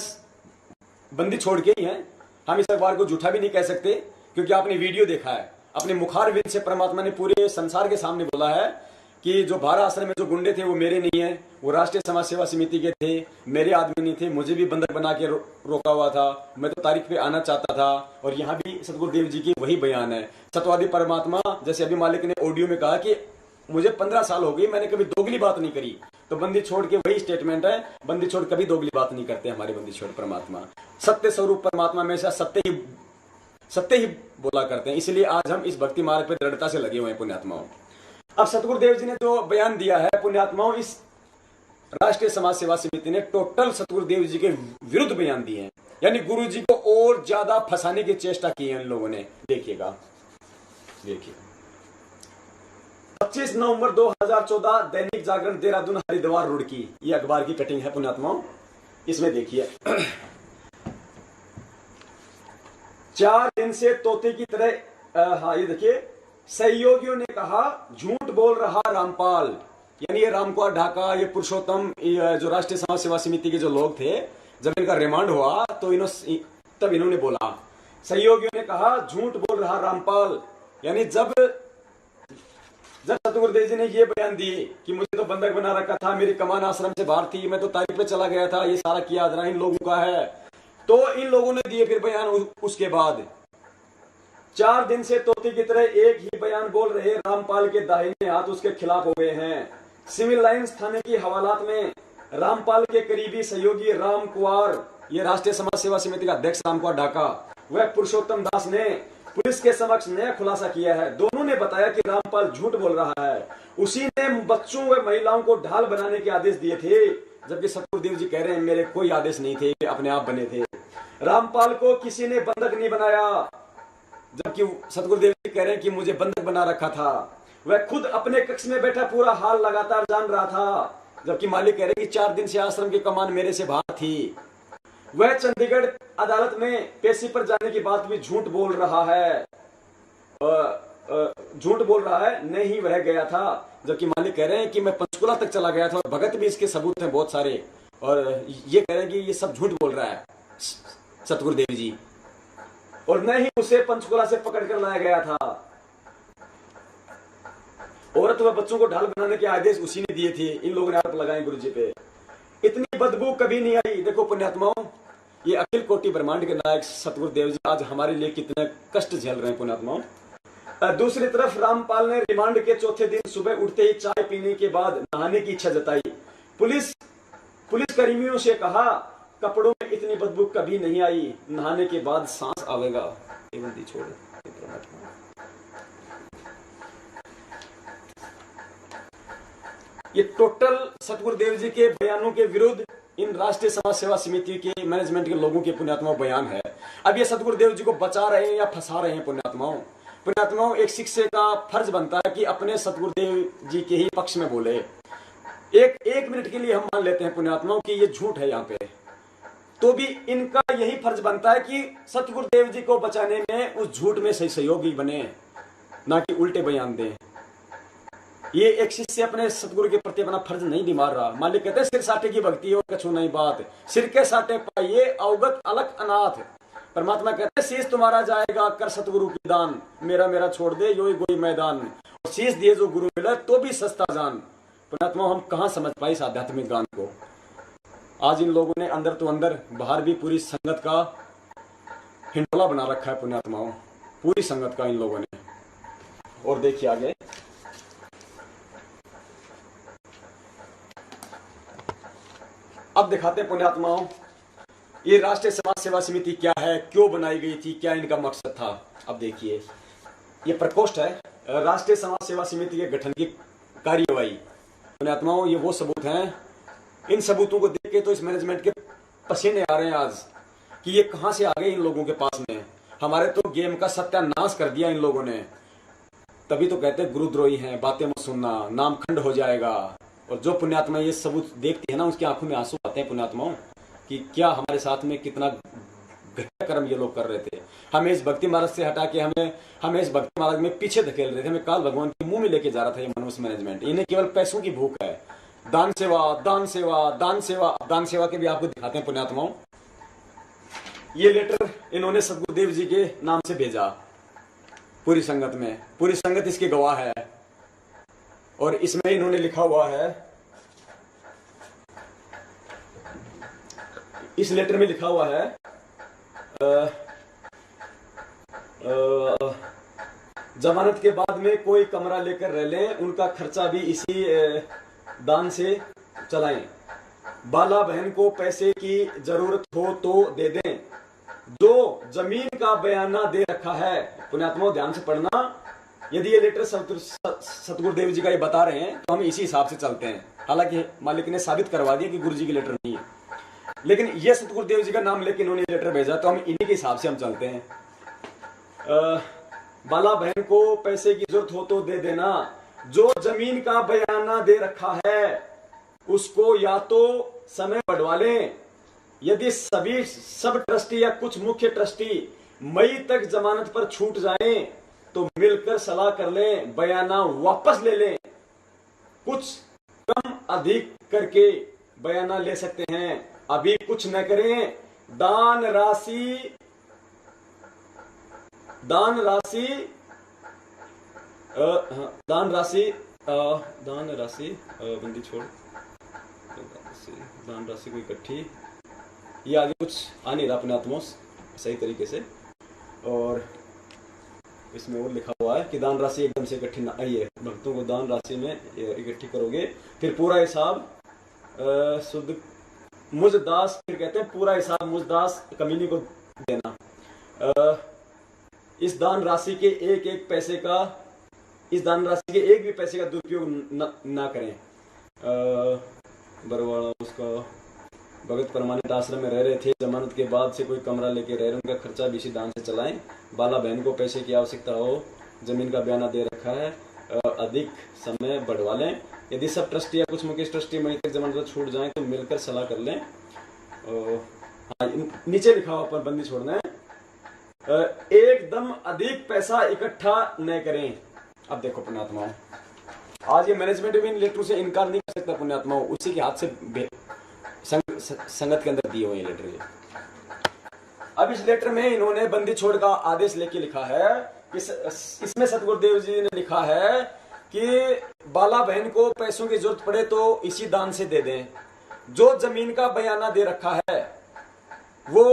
बंदी छोड़ के ही हैं, हम इस अखबार को झूठा भी नहीं कह सकते, क्योंकि आपने वीडियो देखा है। अपने मुखार विद से परमात्मा ने पूरे संसार के सामने बोला है कि जो बारह आश्रम में जो गुंडे थे वो मेरे नहीं है, वो राष्ट्रीय समाज सेवा समिति के थे, मेरे आदमी नहीं थे, मुझे भी बंधक बना के रोका हुआ था, मैं तो तारीख पे आना चाहता था। और यहाँ भी सतगुरुदेव जी की वही बयान है। सत्यवादी परमात्मा जैसे अभी मालिक ने ऑडियो में कहा कि मुझे 15 साल हो गई, मैंने कभी दोगली बात नहीं करी, तो बंदी छोड़ के वही स्टेटमेंट है, बंदी छोड़ कभी दोगली बात नहीं करते हमारे बंदी छोड़ परमात्मा। सत्य स्वरूप परमात्मा में से सत्य ही बोला करते हैं, इसलिए आज हम इस भक्ति मार्ग पे दृढ़ता से लगे हुए हैं पुण्यात्माओं। अब सतगुरुदेव जी ने जो बयान दिया है पुण्यात्माओं, इस राष्ट्रीय समाज सेवा समिति ने टोटल सतगुरुदेव जी के विरुद्ध बयान दिए हैं, यानी गुरु जी को और ज्यादा फंसाने की चेष्टा की है इन लोगों ने। देखिएगा, देखिए 25 नवंबर 2014 दैनिक जागरण देहरादून हरिद्वार रुड़की, ये अखबार की कटिंग है पुण्यात्माओं। इसमें देखिए 4 दिन से तोते की तरह, हाँ ये देखिए, सहयोगियों ने कहा झूठ बोल रहा रामपाल। यानी ये रामकुमार ढाका, ये पुरुषोत्तम, जो राष्ट्रीय समाज सेवा समिति के जो लोग थे, जब इनका रिमांड हुआ तो तब इन्होंने बोला, सहयोगियों ने कहा झूठ बोल रहा रामपाल। यानी जब सतगुरुदेव जी ने ये बयान दिए कि मुझे तो बंधक बना रखा था, मेरी कमान आश्रम से बाहर थी, मैं तो तारीख पे चला गया था, ये सारा किया इन लोगों का है, तो इन लोगों ने दिए फिर बयान। उसके बाद 4 दिन से तोते की तरह एक ही बयान बोल रहे रामपाल के दाहिने हाथ उसके खिलाफ हो गए हैं। सिविल लाइंस थाने की हवालात में रामपाल के करीबी सहयोगी राम कुमार, ये राष्ट्रीय समाज सेवा समिति का अध्यक्ष राम कुमार ढाका, वह पुरुषोत्तम दास ने पुलिस के समक्ष नया खुलासा किया है। दोनों ने बताया कि रामपाल झूठ बोल रहा है, उसी ने बच्चों व महिलाओं को ढाल बनाने के आदेश दिए थे, जबकि सतगुरुदेव जी कह रहे हैं मेरे कोई आदेश नहीं थे, अपने आप बने थे। रामपाल को किसी ने बंधक नहीं बनाया, जबकि सतगुरुदेव जी कह रहे हैं कि मुझे बंधक बना रखा था। वह खुद अपने कक्ष में बैठा पूरा हाल लगातार जान रहा था, जबकि मालिक कह रहे हैं कि 4 दिन से आश्रम की कमान मेरे से बाहर थी। वह चंडीगढ़ अदालत में पेशी पर जाने की बात भी झूठ बोल रहा है, झूठ बोल रहा है, नहीं वह गया था। जबकि मालिक कह रहे हैं कि मैं पंचकुला तक चला गया था और भगत भी इसके सबूत हैं बहुत सारे, और ये कह रहे हैं कि ये सब झूठ बोल रहा है सतगुरुदेव जी, और न ही उसे पंचकुला से पकड़ कर लाया गया था। औरत व बच्चों को ढाल बनाने के आदेश उसी ने दिए थे। इन लोगों ने आरोप लगाए गुरु जी पे। इतनी बदबू कभी नहीं आई। देखो पुण्यात्माओं, ये अखिल कोटि ब्रह्मांड के नायक सतगुरुदेव जी आज हमारे लिए कितने कष्ट झेल रहे हैं पुण्यात्माओं। दूसरी तरफ रामपाल ने रिमांड के चौथे दिन सुबह उठते ही चाय पीने के बाद नहाने की इच्छा जताई। पुलिस कर्मियों से कहा, कपड़ों में इतनी बदबू कभी नहीं आई, नहाने के बाद सांस आवेगा। छोड़ ये टोटल सतगुरुदेव जी के बयानों के विरुद्ध इन राष्ट्रीय समाज सेवा समिति के मैनेजमेंट के लोगों के पुण्यात्माओं बयान है। अब ये सतगुरुदेव जी को बचा रहे हैं या फंसा रहे हैं पुण्यात्माओं। पुण्यात्माओं, एक शिक्षक का फर्ज बनता है कि अपने सतगुरुदेव जी के ही पक्ष में बोले। एक मिनट के लिए हम मान लेते हैं पुण्यात्माओं कि ये झूठ है यहाँ पे, तो भी इनका यही फर्ज बनता है कि सतगुरुदेव जी को बचाने में उस झूठ में सही सहयोगी बने, ना कि उल्टे बयान दें। ये एक शिष्य अपने सतगुरु के प्रति अपना फर्ज नहीं निभा रहा। मालिक कहते हैं सिर साटे की भक्ति और कछु नहीं बात, सिर के साटे पाइए अवगत अलग अनाथ। परमात्मा कहते हैं शीश तुम्हारा जाएगा कर सतगुरु की दान, मेरा छोड़ दे यो गोई मैदान। और शीश दिए जो गुरु मिला तो भी सस्ता जान। परमात्मा हम कहाँ समझ पाए इस आध्यात्मिक गान को। आज इन लोगों ने अंदर तो अंदर बाहर भी पूरी संगत का हिंडोला बना रखा है पुण्यात्माओं, पूरी संगत का इन लोगों ने। और देखिए आगे, अब दिखाते हैं पुण्यात्माओं ये राष्ट्रीय समाज सेवा समिति क्या है, क्यों बनाई गई थी, क्या इनका मकसद था। अब देखिए ये प्रकोष्ठ है राष्ट्रीय समाज सेवा समिति के गठन की कार्यवाही। पुण्यात्माओं, ये वो सबूत हैं, इन सबूतों को देख के तो इस मैनेजमेंट के पसीने आ रहे हैं आज कि ये कहां से आ गए इन लोगों के पास में। हमारे तो गेम का सत्यानाश कर दिया इन लोगों ने। तभी तो कहते हैं गुरुद्रोही हैं, बातें मत सुनना, नाम खंड हो जाएगा। और जो पुण्यात्मा ये सबूत देखती है ना, उसकी आंखों में आंसू आते हैं पुण्यात्माओं कि क्या हमारे साथ में कितना घटिया कर्म ये लोग कर रहे थे। हमें इस भक्ति मार्ग से हटा के हमें इस भक्ति मार्ग में पीछे धकेल रहे थे। हमें काल भगवान के मुंह में लेके जा रहा था ये मनोज मैनेजमेंट। इन्हें केवल पैसों की भूख है। दान सेवा, दान सेवा, दान सेवा। दान सेवा के भी आपको दिखाते हैं पुण्यात्माओं। ये लेटर इन्होंने सतगुरुदेव जी के नाम से भेजा पूरी संगत में, पूरी संगत इसके गवाह है। और इसमें इन्होंने लिखा हुआ है, इस लेटर में लिखा हुआ है जमानत के बाद में कोई कमरा लेकर रह लें, उनका खर्चा भी इसी दान से चलाएं। बाला बहन को पैसे की जरूरत हो तो दे दें। जो जमीन का बयाना दे रखा है, पुण्यात्माओं ध्यान से पढ़ना, यदि ये लेटर सतगुरुदेव जी का ये बता रहे हैं तो हम इसी हिसाब से चलते हैं। हालांकि मालिक ने साबित करवा दिया कि गुरु जी की लेटर नहीं है, लेकिन ये सतगुरुदेव जी का नाम लेकर इन्होंने लेटर भेजा तो हम इन्हीं के हिसाब से हम चलते हैं। बाला बहन को पैसे की जरूरत हो तो दे देना। जो जमीन का बयाना दे रखा है उसको या तो समय बढ़वा लें, यदि सब ट्रस्टी या कुछ मुख्य ट्रस्टी मई तक जमानत पर छूट जाएं तो मिलकर सलाह कर लें, बयाना वापस ले लें। कुछ कम अधिक करके बयाना ले सकते हैं, अभी कुछ न करें। दान राशि बंदी छोड़, दान राशि को इकट्ठी, ये आगे कुछ आ नहीं रहा पुण्यात्माओं सही तरीके से। और इसमें और लिखा हुआ है कि दान राशि एकदम से इकट्ठी ना, ये भक्तों को दान राशि में इकट्ठी करोगे, फिर पूरा हिसाब शुद्ध मुझ दास, फिर कहते हैं पूरा हिसाब मुझ दास कमीनी को देना। इस दान राशि के एक पैसे का, इस दान राशि के एक भी पैसे का दुरुपयोग ना करें। बरवाड़ा उसका भगत परमानेंट आश्रम में रह रहे थे, जमानत के बाद से कोई कमरा लेके रह रहे, उनका खर्चा भी इसी दान से चलाएं। बाला बहन को पैसे की आवश्यकता हो, जमीन का बयाना दे रखा है, अधिक समय बढ़वा लें। यदि सब ट्रस्टी या कुछ मुकेश ट्रस्टी मई तक जमानत छूट जाए तो मिलकर सलाह कर लें। हाँ, नीचे लिखा हुआ पर बंदी छोड़ना है, एकदम अधिक पैसा इकट्ठा न करें। अब देखो पुण्यात्माओं, आज ये मैनेजमेंट भी इन लेटरों से इनकार नहीं कर सकता पुण्यात्माओं, उसी के हाथ से संगत के अंदर दिए हुए ये लेटर। ये अब इस लेटर में इन्होंने बंदी छोड़ का आदेश लेके लिखा है, इसमें सतगुरुदेव जी ने लिखा है कि बाला बहन को पैसों की जरूरत पड़े तो इसी दान से दे दें, जो जमीन का बयाना दे रखा है वो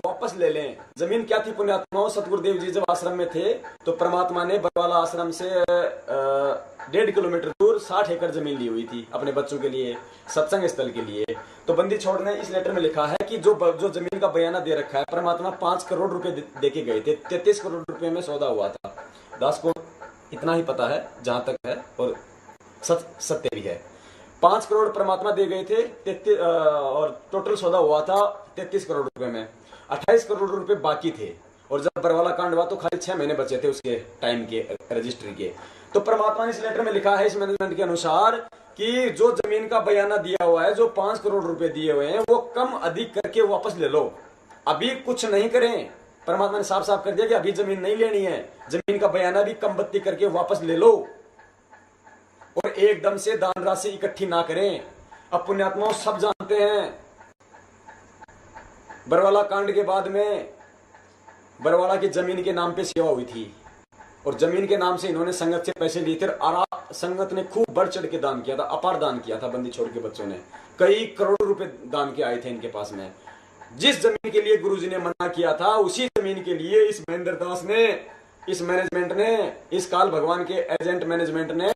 वापस ले लें। जमीन क्या थी पुण्यात्माओं, सतगुरुदेव जी जब आश्रम में थे तो परमात्मा ने बरवाला आश्रम से 1.5 किलोमीटर दूर 60 एकड़ जमीन ली हुई थी अपने बच्चों के लिए, सत्संग स्थल के लिए। तो बंदी छोड़ ने इस लेटर में लिखा है कि जो जमीन का बयाना दे रखा है, परमात्मा 5 करोड़ रुपए दे के गए थे, 33 करोड़ रुपए में सौदा हुआ था। दास को इतना ही पता है जहां तक है, और सत्य भी है। 5 करोड़ परमात्मा दे गए थे, और टोटल सौदा हुआ था 33 करोड़ रुपए में, 28 करोड़ रुपए बाकी थे। और जब बरवाला कांड हुआ तो खाली 6 महीने बचे थे उसके टाइम के रजिस्ट्री के। तो परमात्मा ने इस लेटर में लिखा है इस मैनेजमेंट के अनुसार कि जो जमीन का बयाना दिया हुआ है, जो 5 करोड़ रुपए दिए हुए हैं, वो कम अधिक करके वापस ले लो, अभी कुछ नहीं करें। परमात्मा ने साफ साफ कर दिया कि अभी जमीन नहीं लेनी है, जमीन का बयाना भी कम बत्ती करके वापस ले लो, और एकदम से दान राशि इकट्ठी ना करें। अब पुण्यात्माओं सब जानते हैं बरवाला कांड के बाद में बरवाला की जमीन के नाम पे सेवा हुई थी, और जमीन के नाम से इन्होंने संगत से पैसे लिए थे। संगत ने खूब बढ़ चढ़ के दान किया था, अपार दान किया था। बंदी छोड़ के बच्चों ने कई करोड़ रुपए दान के आए थे इनके पास में। जिस जमीन के लिए गुरुजी ने मना किया था, उसी जमीन के लिए इस महेंद्र दास ने, इस मैनेजमेंट ने, इस काल भगवान के एजेंट मैनेजमेंट ने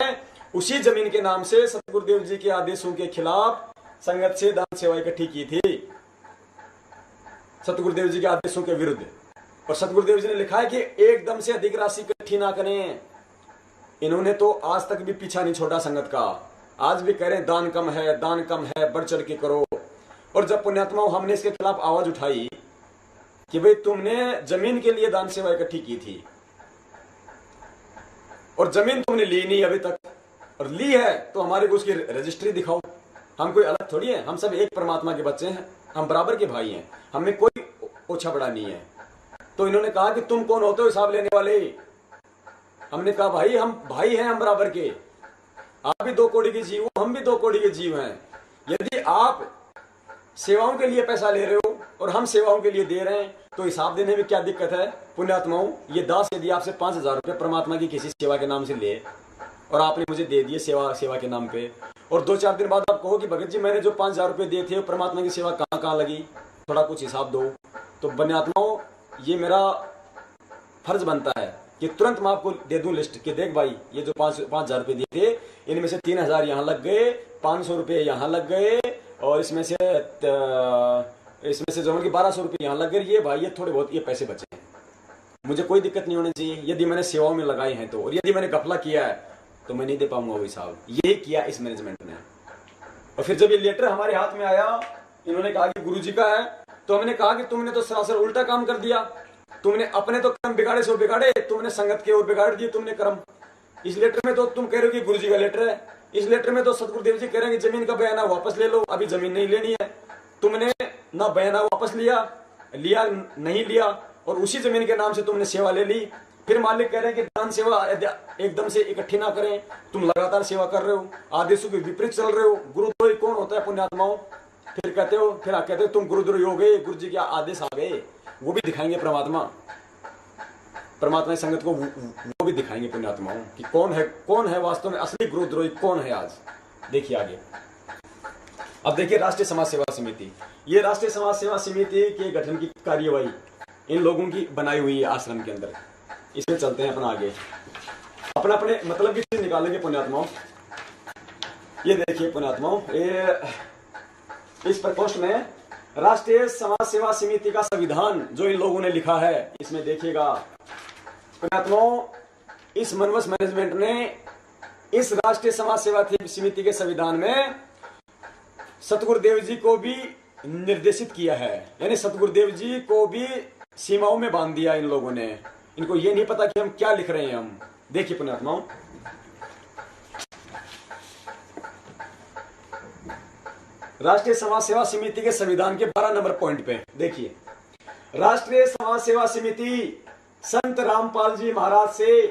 उसी जमीन के नाम से सतगुरुदेव जी के आदेशों के खिलाफ संगत से दान सेवा इकट्ठी की थी, सतगुरुदेव जी के आदेशों के विरुद्ध। और सतगुरुदेव जी ने लिखा है कि एकदम से अधिक राशि इकट्ठी ना करें। इन्होंने तो आज तक भी पीछा नहीं छोड़ा संगत का, आज भी कह रहे हैं दान कम है, दान कम है, बढ़ चढ़ के करो। और जब पुण्यात्माओं हमने इसके खिलाफ आवाज उठाई कि भाई तुमने जमीन के लिए दान सेवा इकट्ठी की थी और जमीन तुमने ली नहीं अभी तक, और ली है तो हमारे को उसकी रजिस्ट्री दिखाओ। हम कोई अलग थोड़ी है, हम सब एक परमात्मा के बच्चे हैं, हम बराबर के भाई हैं, हमें कोई ओछा बड़ा नहीं है। तो इन्होंने कहा कि तुम कौन होते हो हिसाब लेने वाले। हमने कहा भाई हम भाई हैं, हम बराबर के, आप भी 2 कौड़ी के जीव हो, हम भी 2 कौड़ी के जीव हैं। यदि आप सेवाओं के लिए पैसा ले रहे हो और हम सेवाओं के लिए दे रहे हैं तो हिसाब देने में क्या दिक्कत है पुण्यात्माओं। ये दास यदि आपसे 5,000 रुपये परमात्मा की किसी सेवा के नाम से ले और आपने मुझे दे दिए सेवा के नाम पे, और 2-4 दिन बाद आप कहो कि भगत जी मैंने जो 5,000 रुपये दिए थे परमात्मा की सेवा कहाँ कहाँ लगी, थोड़ा कुछ हिसाब दो, तो पुण्यात्माओं ये मेरा फर्ज बनता है कि तुरंत मैं आपको दे दूं लिस्ट कि देख भाई ये जो 5,000 रुपये दिए थे, इनमें से 3,000 यहाँ लग गए, 500 रुपये यहाँ लग गए, और इसमें से जो कि 1,200 रुपये यहाँ लग गए। ये भाई ये थोड़े बहुत ये पैसे बचे हैं, मुझे कोई दिक्कत नहीं होनी चाहिए यदि मैंने सेवाओं में लगाए हैं तो, और यदि मैंने घपला किया है तो मैं नहीं दे पाऊंगा वो हिसाब। ये किया इस मैनेजमेंट ने। और फिर जब ये लेटर हमारे हाथ में आया, इन्होंने कहा कि गुरुजी का है, तो हमने कहा कि तुमने तो सरासर उल्टा काम कर दिया, तुमने अपने तो कर्म बिगाड़े सो बिगाड़े, तुमने संगत के और बिगाड़ दिए तुमने कर्म। इस लेटर में तो तुम कह रहे हो कि गुरुजी का लेटर है, इस लेटर में तो सतगुरुदेव जी कह रहे हैं कि जमीन का बयाना वापस ले लो, अभी जमीन नहीं लेनी है। तुमने ना बयाना वापस लिया नहीं लिया, और उसी जमीन के नाम से तुमने सेवा ले ली। फिर मालिक कह रहे हैं कि दान सेवा एकदम से इकट्ठी ना करें, तुम लगातार सेवा कर रहे हो, आदेशों के विपरीत चल रहे हो। गुरुद्रोही कौन होता है पुण्यात्माओं? फिर कहते हो तुम गुरुद्रोही हो गए, गुरु जी के आदेश आ गए, वो भी दिखाएंगे परमात्मा संगत को, वो भी दिखाएंगे पुण्यात्माओं कि कौन है वास्तव में असली गुरुद्रोही कौन है। आज देखिए आगे। अब देखिए राष्ट्रीय समाज सेवा समिति, ये राष्ट्रीय समाज सेवा समिति के गठन की कार्यवाही इन लोगों की बनाई हुई है आश्रम के अंदर। इसमें चलते हैं अपना आगे, अपने मतलब की चीज निकालेंगे पुण्यात्माओं। ये देखिए पुण्यात्माओं, इस प्रकोष्ठ में राष्ट्रीय समाज सेवा समिति का संविधान जो इन लोगों ने लिखा है, इसमें देखिएगा पुण्यात्माओं, इस मनवस मैनेजमेंट ने इस राष्ट्रीय समाज सेवा समिति के संविधान में सतगुरुदेव जी को भी निर्देशित किया है, यानी सतगुरुदेव जी को भी सीमाओं में बांध दिया इन लोगों ने। इनको ये नहीं पता कि हम क्या लिख रहे हैं। हम देखिए राष्ट्रीय समाज सेवा समिति के संविधान के 12 नंबर पॉइंट पे देखिए, राष्ट्रीय समाज सेवा समिति संत रामपाल जी महाराज से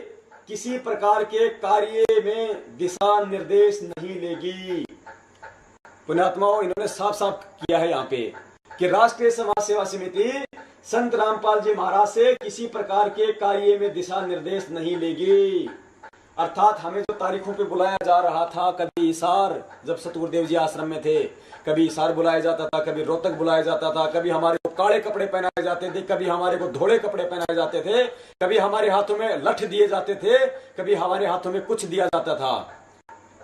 किसी प्रकार के कार्य में दिशा निर्देश नहीं लेगी। पुण्यात्माओं, इन्होंने साफ साफ किया है यहाँ पे कि राष्ट्रीय समाज सेवा समिति संत रामपाल जी महाराज से किसी प्रकार के कार्य में दिशा निर्देश नहीं लेगी। अर्थात हमें जो तारीखों पे बुलाया जा रहा था, कभी हिसार जब सतगुरुदेव जी आश्रम में थे, कभी हिसार बुलाया जाता था, कभी रोहतक बुलाया जाता था, कभी हमारे को काले कपड़े पहनाए जाते थे, कभी हमारे को धोले कपड़े पहनाए जाते थे, कभी हमारे हाथों में लठ दिए जाते थे, कभी हमारे हाथों में कुछ दिया जाता था।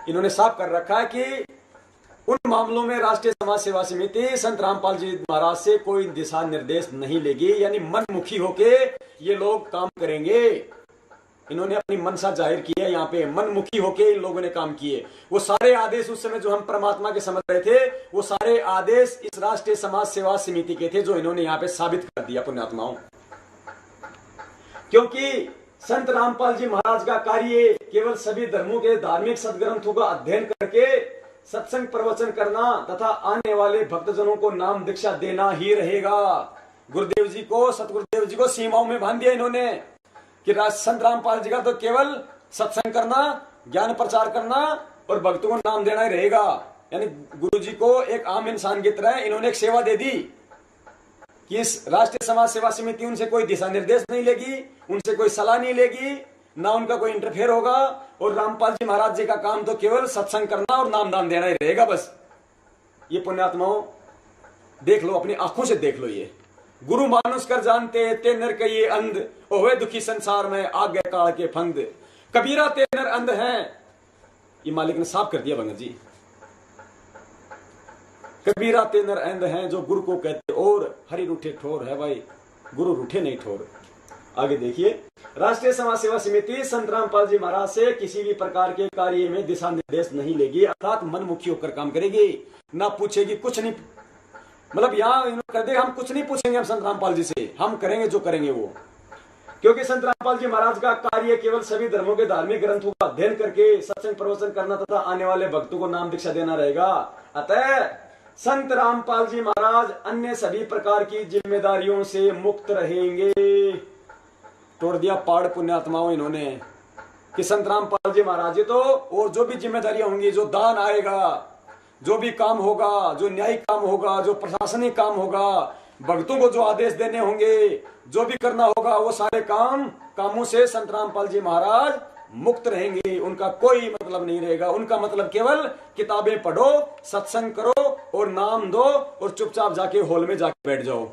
इन्होंने साफ कर रखा है कि उन मामलों में राष्ट्रीय समाज सेवा समिति संत रामपाल जी महाराज से कोई दिशा निर्देश नहीं लेगी, यानी मनमुखी होके ये लोग काम करेंगे। इन्होंने अपनी मनसा जाहिर की है, यहाँ पे मनमुखी होके इन लोगों ने काम किए। वो सारे आदेश उस समय जो हम परमात्मा के समझ रहे थे, वो सारे आदेश इस राष्ट्रीय समाज सेवा समिति के थे, जो इन्होंने यहाँ पे साबित कर दिया पुण्यात्माओं। क्योंकि संत रामपाल जी महाराज का कार्य केवल सभी धर्मों के धार्मिक सदग्रंथों का अध्ययन करके सत्संग प्रवचन करना तथा आने वाले भक्तजनों को नाम दीक्षा देना ही रहेगा। गुरुदेव जी को, सतगुरुदेव जी को सीमाओं में बांध दिया इन्होंने कि संत रामपाल जी का तो केवल सत्संग करना, ज्ञान प्रचार करना और भक्तों को नाम देना ही रहेगा। यानी गुरु जी को एक आम इंसान की तरह इन्होंने एक सेवा दे दी कि इस राष्ट्रीय समाज सेवा समिति उनसे कोई दिशा निर्देश नहीं लेगी, उनसे कोई सलाह नहीं लेगी, ना उनका कोई इंटरफेयर होगा, और रामपाल जी महाराज जी का काम तो केवल सत्संग करना और नाम दान देना ही रहेगा बस। ये पुण्यात्माओं देख लो, अपनी आंखों से देख लो। ये गुरु मानुष कर जानते ते नर के ये अंध, ओहे दुखी संसार में आगे काल के फंद, कबीरा ते नर अंध हैं। ये मालिक ने साफ कर दिया भंगत जी, कबीरा ते नर अंध हैं जो गुरु को कहते, और हरि रूठे ठोर है भाई, गुरु रूठे नहीं ठोर। आगे देखिए, राष्ट्रीय समाज सेवा समिति संत रामपाल जी महाराज से किसी भी प्रकार के कार्य में दिशा निर्देश नहीं लेगी, अर्थात मनमुखी होकर काम करेगी, ना पूछेगी कुछ नहीं। मतलब यहाँ इन्होंने कर दिया, हम कुछ नहीं पूछेंगे हम संत रामपाल जी से, हम करेंगे जो करेंगे वो। क्योंकि संत रामपाल जी महाराज का कार्य केवल सभी धर्मों के धार्मिक ग्रंथों का अध्ययन करके सत्संग प्रवचन करना तथा आने वाले भक्तों को नाम दीक्षा देना रहेगा। अतः संत रामपाल जी महाराज अन्य सभी प्रकार की जिम्मेदारियों से मुक्त रहेंगे। तोड़ दिया पाड़ पुण्यात्माओं इन्होंने कि संत रामपाल जी महाराज तो, और जो भी जिम्मेदारियां होंगी, जो दान आएगा, जो भी काम होगा, जो न्यायिक काम होगा, जो प्रशासनिक काम होगा, भक्तों को जो आदेश देने होंगे, जो भी करना होगा, वो सारे कामों से संत रामपाल जी महाराज मुक्त रहेंगे। उनका कोई मतलब नहीं रहेगा। उनका मतलब केवल किताबें पढ़ो, सत्संग करो और नाम दो और चुपचाप जाके हॉल में जाके बैठ जाओ।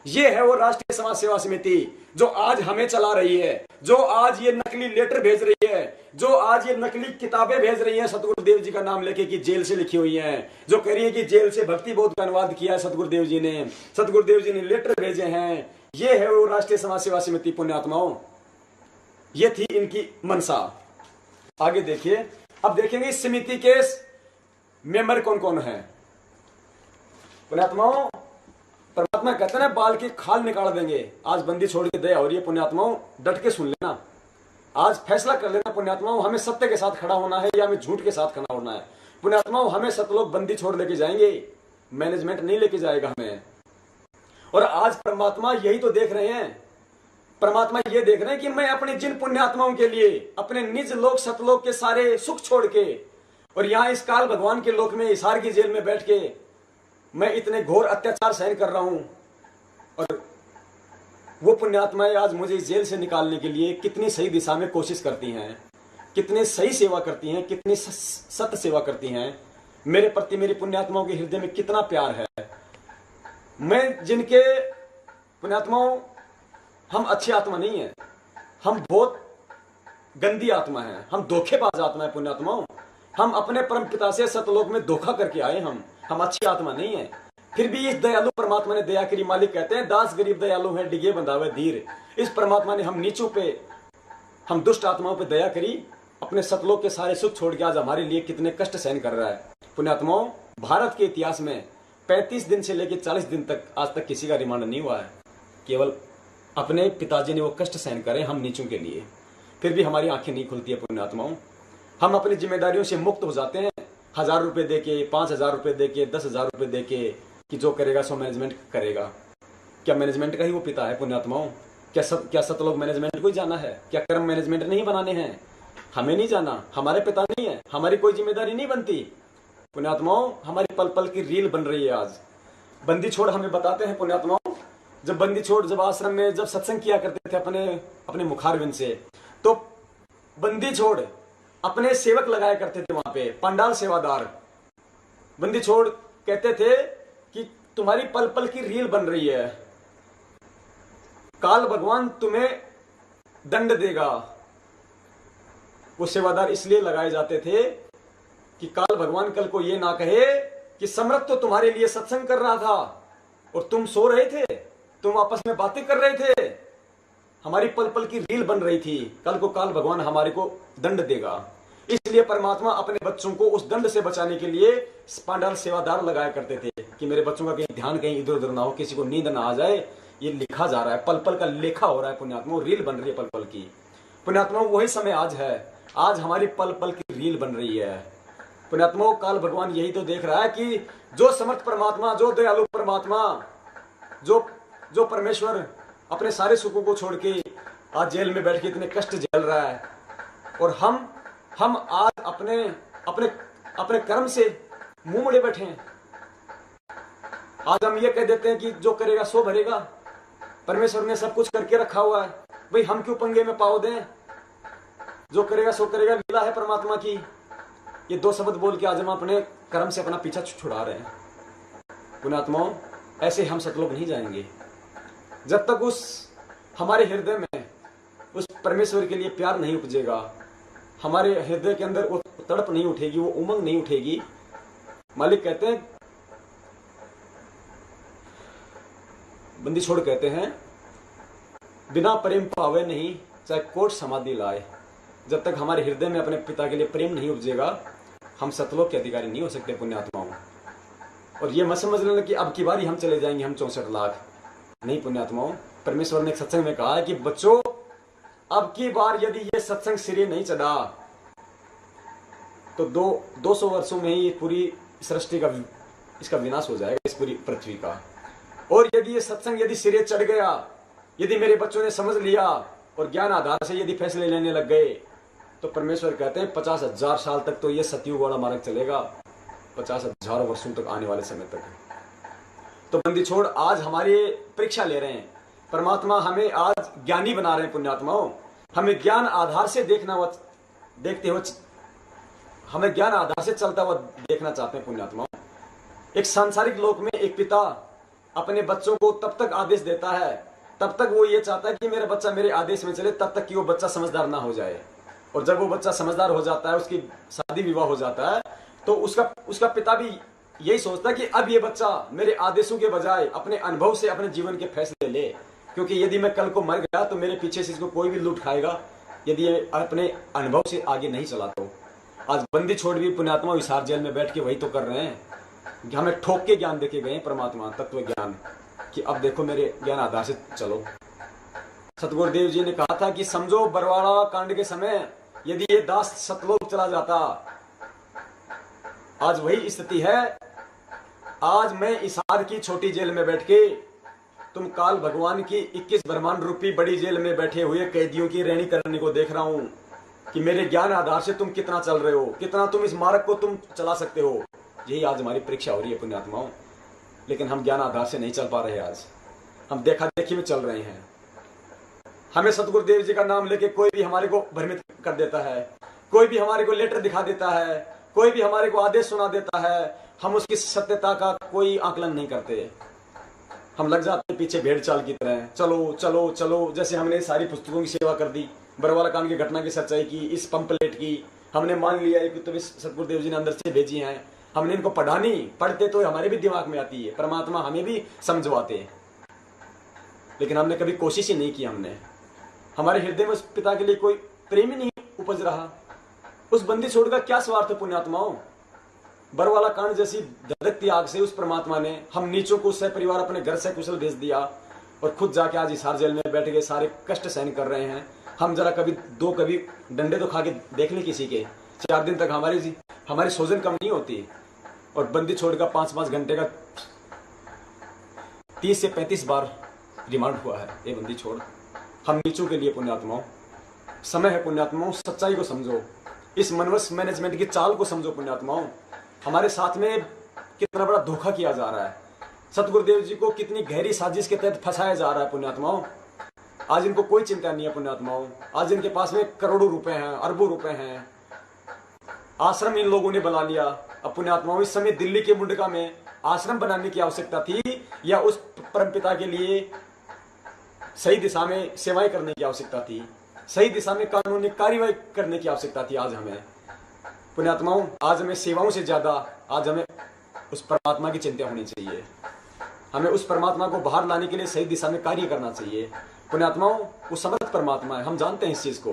ये है वो राष्ट्रीय समाज सेवा समिति जो आज हमें चला रही है, जो आज ये नकली लेटर भेज रही है, जो आज ये नकली किताबें भेज रही है सतगुरुदेव जी का नाम लेके कि जेल से लिखी हुई हैं, जो कह रही है कि जेल से भक्ति बोध का अनुवाद किया है सतगुरुदेव जी ने, सतगुरुदेव जी ने लेटर भेजे हैं। ये है वो राष्ट्रीय समाज सेवा समिति पुण्यात्माओं। ये थी इनकी मनसा। आगे देखिए, अब देखेंगे इस समिति के मेंबर कौन कौन है। पुण्यात्माओं, परमात्मा कहते हैं ना, बाल की खाल निकाल देंगे। आज बंदी छोड़ के दया हो रही है पुण्यात्माओं, डट के सुन लेना। आज फैसला कर लेना पुण्यात्माओं, हमें सत्य के साथ खड़ा होना है या हमें झूठ के साथ खड़ा होना है। पुण्यात्माओं, हमें सतलोक बंदी छोड़ लेके जाएंगे, मैनेजमेंट नहीं लेके जाएगा हमें। और आज परमात्मा यही तो देख रहे हैं, परमात्मा ये देख रहे हैं कि मैं अपने जिन पुण्यात्माओं के लिए अपने निज लोक सतलोक के सारे सुख छोड़ के और यहाँ इस काल भगवान के लोक में हिसार की जेल में बैठ के मैं इतने घोर अत्याचार सहन कर रहा हूं, और वो पुण्यात्माएं आज मुझे इस जेल से निकालने के लिए कितनी सही दिशा में कोशिश करती हैं, कितनी सही सेवा करती हैं, कितनी सत्य सेवा करती हैं। मेरे प्रति मेरी पुण्यात्माओं के हृदय में कितना प्यार है। मैं जिनके पुण्यात्माओं, हम अच्छी आत्मा नहीं है, हम बहुत गंदी आत्मा है, हम धोखेबाज आत्मा है पुण्यात्माओं। हम अपने परम पिता से सतलोक में धोखा करके आए, हम अच्छी आत्मा नहीं है। फिर भी इस दयालु परमात्मा ने दया करी। मालिक कहते हैं दास गरीब दयालु है, डिगे बंधावे धीर। इस परमात्मा ने हम नीचों पे, हम दुष्ट आत्माओं पे दया करी, अपने सतलोक के सारे सुख छोड़ के आज हमारे लिए कितने कष्ट सहन कर रहा है। पुण्यात्माओं, भारत के इतिहास में 35 दिन से लेकर 40 दिन तक आज तक किसी का रिमांड नहीं हुआ है। केवल अपने पिताजी ने वो कष्ट सहन करे हम नीचों के लिए, फिर भी हमारी आंखें नहीं खुलती है पुण्यात्माओं। हम अपनी जिम्मेदारियों से मुक्त हो जाते हैं 1000 रुपये दे के, 5000 रुपये दे के, 10,000 रुपये दे के कि जो करेगा सो मैनेजमेंट करेगा। क्या मैनेजमेंट का ही वो पिता है पुण्यात्माओं? क्या सतलोक मैनेजमेंट को ही जाना है? क्या कर्म मैनेजमेंट नहीं बनाने हैं? हमें नहीं जाना, हमारे पिता नहीं है, हमारी कोई जिम्मेदारी नहीं बनती। पुण्यात्माओं, हमारी पल पल की रील बन रही है आज। बंदी छोड़ हमें बताते हैं पुण्यात्माओं, जब बंदी छोड़ जब आश्रम में जब सत्संग किया करते थे अपने मुखारविंद से, तो बंदी छोड़ अपने सेवक लगाया करते थे वहां पे, पंडाल सेवादार। बंदी छोड़ कहते थे कि तुम्हारी पल पल की रील बन रही है, काल भगवान तुम्हें दंड देगा। वो सेवादार इसलिए लगाए जाते थे कि काल भगवान कल को ये ना कहे कि सम्राट तो तुम्हारे लिए सत्संग कर रहा था और तुम सो रहे थे, तुम आपस में बातें कर रहे थे, हमारी पल पल की रील बन रही थी, कल को काल भगवान हमारे को दंड देगा। इसलिए परमात्मा अपने बच्चों को उस दंड से बचाने के लिए पांडाल सेवादार लगाया करते थे कि मेरे बच्चों का कहीं ध्यान कहीं इधर उधर ना हो, किसी को नींद ना आ जाए। ये लिखा जा रहा है, पल पल का लेखा हो रहा है पुण्यात्मा, रील बन रही है पल पल की। पुण्यात्मा वही समय आज है, आज हमारी पल पल की रील बन रही है। पुण्यात्मा काल भगवान यही तो देख रहा है कि जो समर्थ परमात्मा, जो दयालु परमात्मा, जो परमेश्वर अपने सारे सुखों को छोड़ के आज जेल में बैठ के इतने कष्ट झेल रहा है, और हम आज अपने अपने अपने कर्म से मुंह मुड़े बैठे हैं। आज हम ये कह देते हैं कि जो करेगा सो भरेगा, परमेश्वर ने सब कुछ करके रखा हुआ है, भाई हम क्यों पंगे में पाव दें? जो करेगा सो करेगा, लीला है परमात्मा की। ये दो शब्द बोल के आज हम अपने कर्म से अपना पीछा छुड़ा रहे हैं। पुण्यात्माओं, ऐसे हम सतलोक नहीं जाएंगे जब तक उस हमारे हृदय में उस परमेश्वर के लिए प्यार नहीं उपजेगा, हमारे हृदय के अंदर वो तड़प नहीं उठेगी, वो उमंग नहीं उठेगी। मालिक कहते हैं, बंदी छोड़ कहते हैं, बिना प्रेम पावे नहीं चाहे कोट समाधि लाए। जब तक हमारे हृदय में अपने पिता के लिए प्रेम नहीं उपजेगा, हम सतलोक के अधिकारी नहीं हो सकते पुण्यात्माओं। और ये मत समझ लेना कि अब की बारी हम चले जाएंगे हम 64 लाख, नहीं पुण्यात्माओं। परमेश्वर ने एक सत्संग में कहा है कि बच्चों, अब की बार यदि ये सत्संग सिरे नहीं चढ़ा तो 200 वर्षों में ही पूरी सृष्टि का इसका विनाश हो जाएगा, इस पूरी पृथ्वी का। और यदि ये सत्संग यदि सिरे चढ़ गया, यदि मेरे बच्चों ने समझ लिया और ज्ञान आधार से यदि फैसले लेने लग गए, तो परमेश्वर कहते हैं 50,000 साल तक तो ये सतयुग वाला मार्ग चलेगा, 50,000 वर्षों तक आने वाले समय तक। तो बंदी छोड़ आज हमारी परीक्षा ले रहे हैं, परमात्मा हमें आज ज्ञानी बना रहे हैं पुण्यात्माओं। हमें ज्ञान आधार से देखते हुए हमें ज्ञान आधार से चलता हुआ देखना चाहते हैं पुण्यात्माओं। एक सांसारिक लोक में एक पिता अपने बच्चों को तब तक आदेश देता है, तब तक वो ये चाहता है कि मेरा बच्चा मेरे आदेश में चले, तब तक कि वो बच्चा समझदार ना हो जाए। और जब वो बच्चा समझदार हो जाता है, उसकी शादी विवाह हो जाता है, तो उसका पिता भी यही सोचता है कि अब ये बच्चा मेरे आदेशों के बजाय अपने अनुभव से अपने जीवन के फैसले ले, क्योंकि यदि मैं कल को मर गया तो मेरे पीछे से इसको कोई भी लूट खाएगा यदि ये अपने अनुभव से आगे नहीं चला। तो आज बंदी छोड़ भी पुण्यात्मा विसार जेल में बैठ के वही तो कर रहे हैं। हमें ठोक के ज्ञान देके गए परमात्मा तत्व ज्ञान कि अब देखो मेरे ज्ञान आधार से चलो। सतगुरुदेव जी ने कहा था कि समझो बरवाड़ा कांड के समय यदि ये दास सतलोक चला जाता, आज वही स्थिति है। आज मैं इसार की छोटी जेल में बैठ के तुम काल भगवान की 21 ब्रह्मांड रूपी बड़ी जेल में बैठे हुए कैदियों की रैनी करने को देख रहा हूं कि मेरे ज्ञान आधार से तुम कितना चल रहे हो, कितना तुम इस मार्ग को तुम चला सकते हो। यही आज हमारी परीक्षा हो रही है पुण्यात्माओं। लेकिन हम ज्ञान आधार से नहीं चल पा रहे, आज हम देखा देखी में चल रहे हैं। हमें सतगुरुदेव जी का नाम लेके कोई भी हमारे को भ्रमित कर देता है, कोई भी हमारे को लेटर दिखा देता है, कोई भी हमारे को आदेश सुना देता है, हम उसकी सत्यता का कोई आकलन नहीं करते। हम लग जाते पीछे भेड़ चाल की तरह, चलो चलो चलो। जैसे हमने सारी पुस्तकों की सेवा कर दी, बरवाला कांड की घटना की सच्चाई की, इस पंपलेट की हमने मान लिया कि तो सतगुरुदेव जी ने अंदर से भेजी हैं, हमने इनको पढ़ानी, पढ़ते तो हमारे भी दिमाग में आती है, परमात्मा हमें भी समझवाते, लेकिन हमने कभी कोशिश ही नहीं की। हमने हमारे हृदय में उस पिता के लिए कोई प्रेम ही नहीं उपज रहा। उस बंदी छोड़ का क्या स्वार्थ है पुण्यात्माओं? बरवाला कांड जैसी धधकती आग से उस परमात्मा ने हम नीचों को सपरिवार अपने घर से कुशल भेज दिया और खुद जाके आज हिसार जेल में बैठ गए, सारे कष्ट सहन कर रहे हैं। हम जरा कभी डंडे तो खा के देख लें किसी के। 4 दिन तक हमारी सोजन कम नहीं होती। और बंदी छोड़ का 5-5 घंटे का 30 से 35 बार रिमांड हुआ है ये बंदी छोड़। हम नीचों के लिए पुण्यात्माओं, समय है पुण्यात्माओं, सच्चाई को समझो, इस मनवस मैनेजमेंट की चाल को समझो पुण्यात्माओं। हमारे साथ में कितना बड़ा धोखा किया जा रहा है, सतगुरुदेव जी को कितनी गहरी साजिश के तहत फंसाया जा रहा है पुण्यात्माओं। आज इनको कोई चिंता नहीं है पुण्यात्माओं, आज इनके पास में करोड़ों रुपए हैं, अरबों रुपए हैं, आश्रम इन लोगों ने बना लिया। अब पुण्यात्माओं, इस समय दिल्ली के मुंडका में आश्रम बनाने की आवश्यकता थी या उस परमपिता के लिए सही दिशा में सेवाएं करने की आवश्यकता थी, सही दिशा में कानूनी कार्रवाई करने की आवश्यकता थी। आज हमें पुण्यात्माओं, आज हमें सेवाओं से ज्यादा आज हमें उस परमात्मा की चिंता होनी चाहिए। हमें उस परमात्मा को बाहर लाने के लिए सही दिशा में कार्य करना चाहिए पुण्यात्माओं। वो समर्थ परमात्मा है, हम जानते हैं इस चीज को,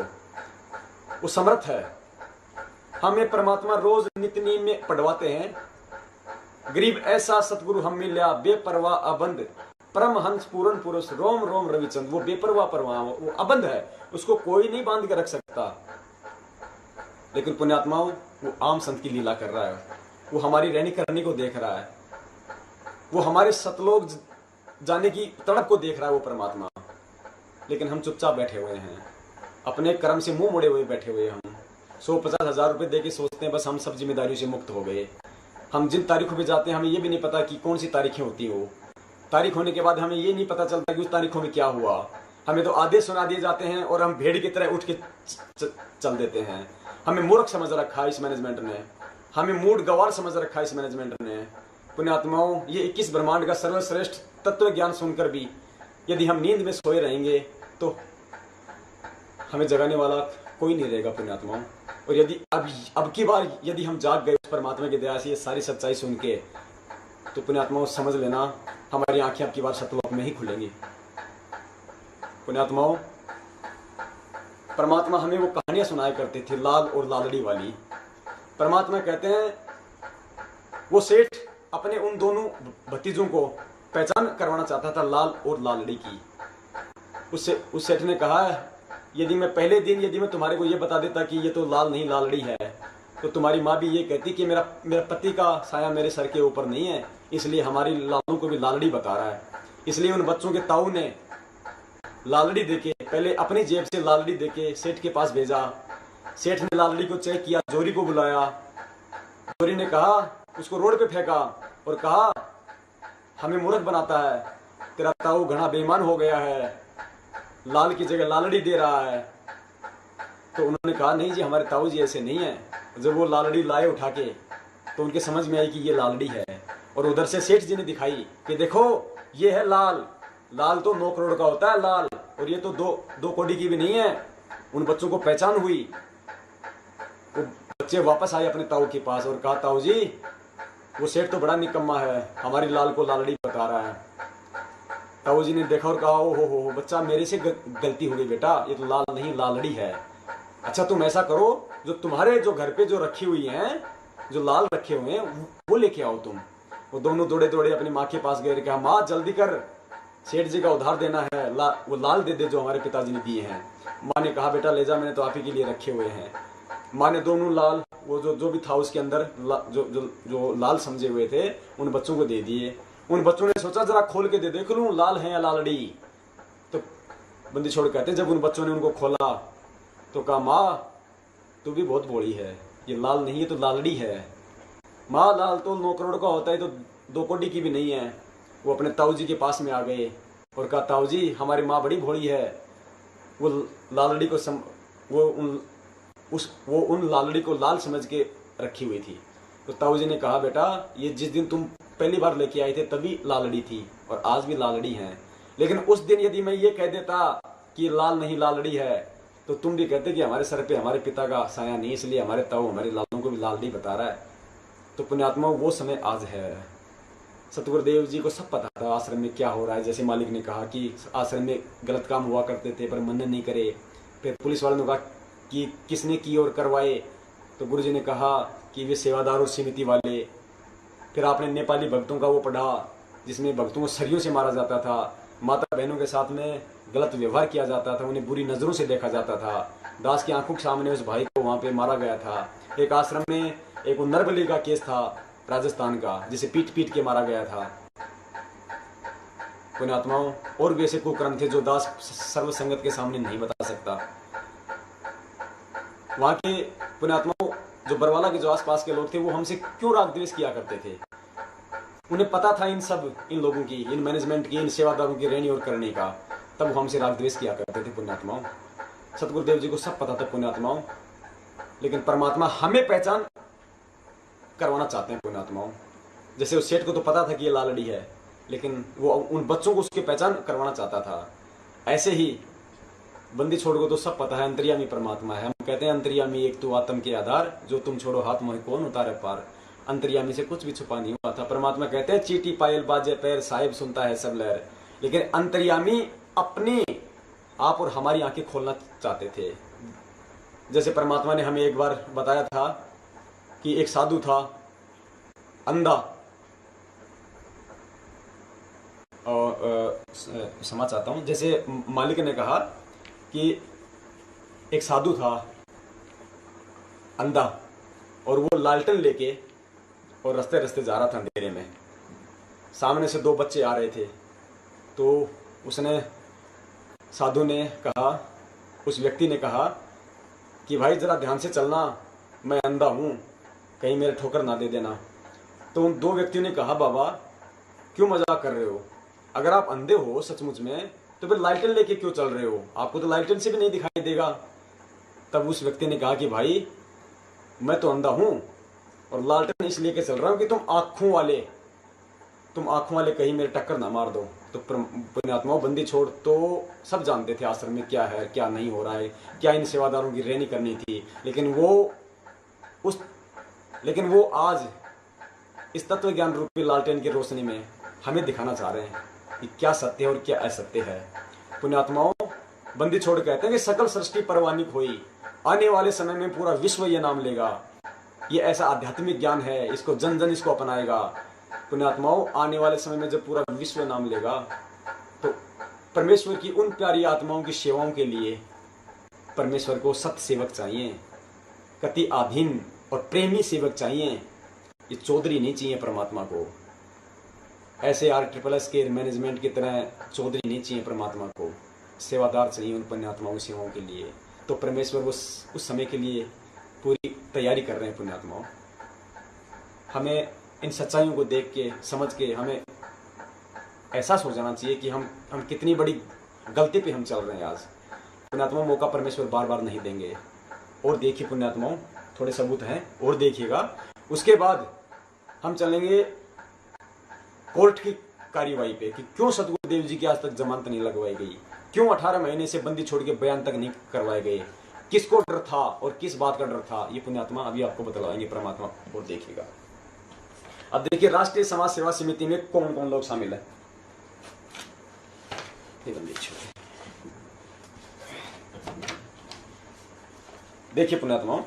वो समर्थ है। हमें परमात्मा रोज नित्य नींद में पढ़वाते हैं, गरीब ऐसा सतगुरु हम मिल्या बेपरवाह अबंध, परमहंस पूर्ण पुरुष रोम रोम रविचंद। वो बेपरवाह परवाह, वो अबंध है, उसको कोई नहीं बांध के रख सकता। लेकिन पुण्यात्माओं, वो आम संत की लीला कर रहा है, वो हमारी रहनी करनी को देख रहा है, वो हमारे सतलोक जाने की तड़प को देख रहा है वो परमात्मा। लेकिन हम चुपचाप बैठे हुए हैं, अपने कर्म से मुंह मोड़े हुए बैठे हुए। हम 150 हजार रुपए देके सोचते हैं बस हम सब जिम्मेदारियों से मुक्त हो गए। हम जिन तारीखों पे जाते हैं हमें ये भी नहीं पता कि कौन सी तारीखें होती हो, तारीख होने के बाद हमें ये नहीं पता चलता कि उस तारीखों में क्या हुआ। हमें तो आदेश सुना दिए जाते हैं और हम भेड़ की तरह उठ के चल देते हैं। हमें मूर्ख समझ रखा है इस मैनेजमेंट ने, हमें मूड गवार समझ रखा है इस मैनेजमेंट ने। पुण्यात्माओं, ये 21 ब्रह्मांड का सर्वश्रेष्ठ तत्व ज्ञान सुनकर भी यदि हम नींद में सोए रहेंगे तो हमें जगाने वाला कोई नहीं रहेगा पुण्यात्माओं। और यदि अब की बार यदि हम जाग गए उस परमात्मा की दया से ये सारी सच्चाई सुन के, तो पुण्यात्माओं समझ लेना हमारी आंखें अब की बार सतलोक में ही खुलेंगी। पुण्यात्माओं, परमात्मा हमें वो कहानियां सुनाया करते थे लाल और लालड़ी वाली। परमात्मा कहते हैं वो सेठ अपने उन दोनों भतीजों को पहचान करवाना चाहता था लाल और लालड़ी की। उस सेठ ने कहा यदि मैं पहले दिन यदि मैं तुम्हारे को ये बता देता कि ये तो लाल नहीं लालड़ी है, तो तुम्हारी माँ भी ये कहती कि मेरा पति का साया मेरे सर के ऊपर नहीं है, इसलिए हमारी लालू को भी लालड़ी बता रहा है। इसलिए उन बच्चों के ताऊ ने लालड़ी देके, पहले अपनी जेब से लालड़ी देके सेठ के पास भेजा। सेठ ने लालड़ी को चेक किया, जोरी को बुलाया, जोरी ने कहा, उसको रोड पे फेंका और कहा हमें मूर्ख बनाता है, तेरा ताऊ घना बेईमान हो गया है, लाल की जगह लालड़ी दे रहा है। तो उन्होंने कहा नहीं जी, हमारे ताऊ जी ऐसे नहीं है। जब वो लालड़ी लाए उठा के तो उनके समझ में आई कि ये लालड़ी है। और उधर से सेठ जी ने दिखाई कि देखो ये है लाल, लाल तो 9 करोड़ का होता है लाल, और ये तो दो कौड़ी की भी नहीं है। उन बच्चों को पहचान हुई, वो बच्चे वापस आए अपने ताऊ के पास और कहा ताऊ जी वो सेठ तो बड़ा निकम्मा है, हमारी लाल को लालड़ी बता रहा है। ताऊ जी ने देखा और कहा ओ हो बच्चा मेरे से गलती हो गई बेटा, ये तो लाल नहीं लालड़ी है। अच्छा तुम ऐसा करो, जो तुम्हारे जो घर पे जो रखी हुई हैं, जो लाल रखे हुए हैं वो लेके आओ तुम। वो दोनों दौड़े दौड़े अपनी माँ के पास गए, कहा माँ जल्दी कर, सेठ जी का उधार देना है, वो लाल दे दे जो हमारे पिताजी ने दिए हैं। माँ ने कहा बेटा ले जा, मैंने तो आप ही के लिए रखे हुए हैं। माँ ने दोनों लाल, वो जो भी था उसके अंदर जो लाल समझे हुए थे उन बच्चों को दे दिए। उन बच्चों ने सोचा जरा खोल के देख लूं लाल है या लालड़ी। तो बंदी छोड़ कहते जब उन बच्चों ने उनको खोला तो कहा माँ तू भी बहुत बोली है, ये लाल नहीं है तो लालड़ी है। माँ लाल तो 9 करोड़ का होता है, तो 2 कौड़ी की भी नहीं है। वो अपने ताऊ जी के पास में आ गए और कहा ताऊ जी हमारी माँ बड़ी भोली है, वो लालड़ी को वो उन लालड़ी को लाल समझ के रखी हुई थी। तो ताऊ जी ने कहा बेटा ये जिस दिन तुम पहली बार लेके आए थे तभी लालड़ी थी और आज भी लालड़ी है, लेकिन उस दिन यदि मैं ये कह देता कि लाल नहीं लालड़ी है तो तुम भी कहते कि हमारे सर पे हमारे पिता का साया नहीं, इसलिए हमारे ताऊ हमारे लालों को भी लालड़ी बता रहा है। तो पुण्यात्मा वो समय आज है। सतगुरुदेव जी को सब पता था आश्रम में क्या हो रहा है। जैसे मालिक ने कहा कि आश्रम में गलत काम हुआ करते थे पर मनन नहीं करे। फिर पुलिस वालों ने कहा कि किसने की और करवाए, तो गुरुजी ने कहा कि वे सेवादारों समिति वाले। फिर आपने नेपाली भक्तों का वो पढ़ा जिसमें भक्तों को सरियों से मारा जाता था, माता बहनों के साथ में गलत व्यवहार किया जाता था, उन्हें बुरी नजरों से देखा जाता था। दास की आंखों के सामने उस भाई को वहां पे मारा गया था। एक आश्रम में एक वो नरबली का केस था राजस्थान का, जिसे पीट पीट के मारा गया था। पुण्यात्माओं, और भी ऐसे कुकर्म थे जो दास सर्व संगत के सामने नहीं बता सकता। वहां के पुण्यात्माओं, जो बरवाला के जो आसपास के लोग थे, वो हमसे क्यों राग द्वेष किया करते थे। उन्हें पता था इन लोगों की, इन मैनेजमेंट की, इन सेवादारों की रहनी और करने का, तब वो हमसे राग द्वेष किया करते थे। पुण्यात्माओं, सतगुरुदेव जी को सब पता था पुण्यात्माओं, लेकिन परमात्मा हमें पहचान करवाना चाहते हैं पुण्यात्माओं। जैसे उस सेठ को तो पता था कि ये लालड़ी है, लेकिन वो उन बच्चों को उसकी पहचान करवाना चाहता था। ऐसे ही बंदी छोड़ को तो सब पता है, अंतर्यामी परमात्मा है। हम कहते हैं अंतर्यामी एक तो आत्म के आधार, जो तुम छोड़ो हाथ मोह कौन उतारे पार। अंतर्यामी से कुछ भी छुपा नहीं हुआ था। परमात्मा कहते हैं चीटी पायल बाजे पैर, साहिब सुनता है सब लहर। लेकिन अंतर्यामी अपने आप और हमारी आंखें खोलना चाहते थे। जैसे परमात्मा ने हमें एक बार बताया था कि एक साधु था अंधा, और समझ चाहता हूं, जैसे मालिक ने कहा कि एक साधु था अंधा, और वो लालटेन लेके और रास्ते रास्ते जा रहा था अंधेरे में। सामने से दो बच्चे आ रहे थे, तो उसने, साधु ने कहा, उस व्यक्ति ने कहा कि भाई जरा ध्यान से चलना, मैं अंधा हूं, कहीं मेरे ठोकर ना दे देना। तो उन दो व्यक्तियों ने कहा बाबा क्यों मजाक कर रहे हो, अगर आप अंधे हो सचमुच में तो फिर लालटेन लेके क्यों चल रहे हो, आपको तो लालटेन से भी नहीं दिखाई देगा। तब उस व्यक्ति ने कहा कि भाई मैं तो अंधा हूं और लालटेन इसलिए के चल रहा हूं कि तुम आंखों वाले कहीं मेरे टक्कर ना मार दो। तो पुण्यात्माओं, बंदी छोड़ तो सब जानते थे आश्रम में क्या है क्या नहीं हो रहा है, क्या इन सेवादारों की रहनी करनी थी, लेकिन वो आज इस तत्व ज्ञान रूपी लालटेन की रोशनी में हमें दिखाना चाह रहे हैं कि क्या सत्य है और क्या असत्य है। पुण्यात्माओं, बंदी छोड़ कहते हैं कि सकल सृष्टि परवानिक हुई, आने वाले समय में पूरा विश्व ये नाम लेगा। ये ऐसा आध्यात्मिक ज्ञान है, इसको जन जन इसको अपनाएगा। पुण्यात्माओं, आने वाले समय में जब पूरा विश्व नाम लेगा तो परमेश्वर की उन प्यारी आत्माओं की सेवाओं के लिए परमेश्वर को सत्य सेवक चाहिए, कति आधीन और प्रेमी सेवक चाहिए। ये चौधरी नहीं चाहिए परमात्मा को, ऐसे RSSS के मैनेजमेंट की तरह चौधरी नहीं चाहिए परमात्मा को, सेवादार चाहिए उन पुण्यात्माओं सेवाओं के लिए। तो परमेश्वर उस समय के लिए पूरी तैयारी कर रहे हैं पुण्यात्माओं। हमें इन सच्चाइयों को देख के समझ के हमें एहसास हो जाना चाहिए कि हम कितनी बड़ी गलती पे हम चल रहे हैं आज। पुण्यात्माओं, मौका परमेश्वर बार बार नहीं देंगे। और देखिए पुण्यात्माओं, थोड़े सबूत हैं और देखिएगा। उसके बाद हम चलेंगे कोर्ट की कार्यवाही पे कि क्यों सतगुरुदेव जी की आज तक जमानत नहीं लगवाई गई, क्यों 18 महीने से बंदी छोड़ के बयान तक नहीं करवाए गए, किसको डर था और किस बात का डर था, ये पुण्यात्मा अभी आपको बतलाएंगे परमात्मा। और देखिएगा, अब देखिए राष्ट्रीय समाज सेवा समिति में कौन कौन लोग शामिल है। देखिए पुण्यात्माओं,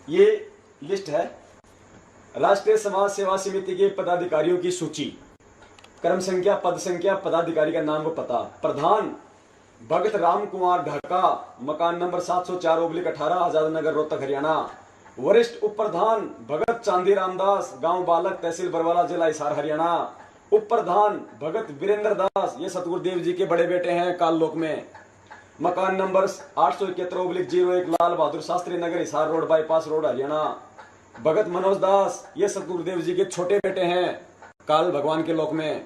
ये लिस्ट है राष्ट्रीय समाज सेवा समिति के पदाधिकारियों की सूची, क्रम संख्या, पद संख्या, पदाधिकारी का नाम व पता। प्रधान भगत राम कुमार ढाका, मकान नंबर 704/18, आजाद नगर, रोहतक, हरियाणा। वरिष्ठ उप प्रधान भगत चांदी रामदास, गांव बालक, तहसील बरवाला, जिला हिसार, हरियाणा। उप प्रधान भगत वीरेंद्र दास, ये सतगुरुदेव जी के बड़े बेटे हैं काल लोक में। मकान number 871/01, Lal Bahadur Shastri Nagar, Hisar road, bypass road, Haryana. Bhagat Manoj Das, ये सतगुरुदेव जी के छोटे बेटे हैं काल भगवान के लोक में।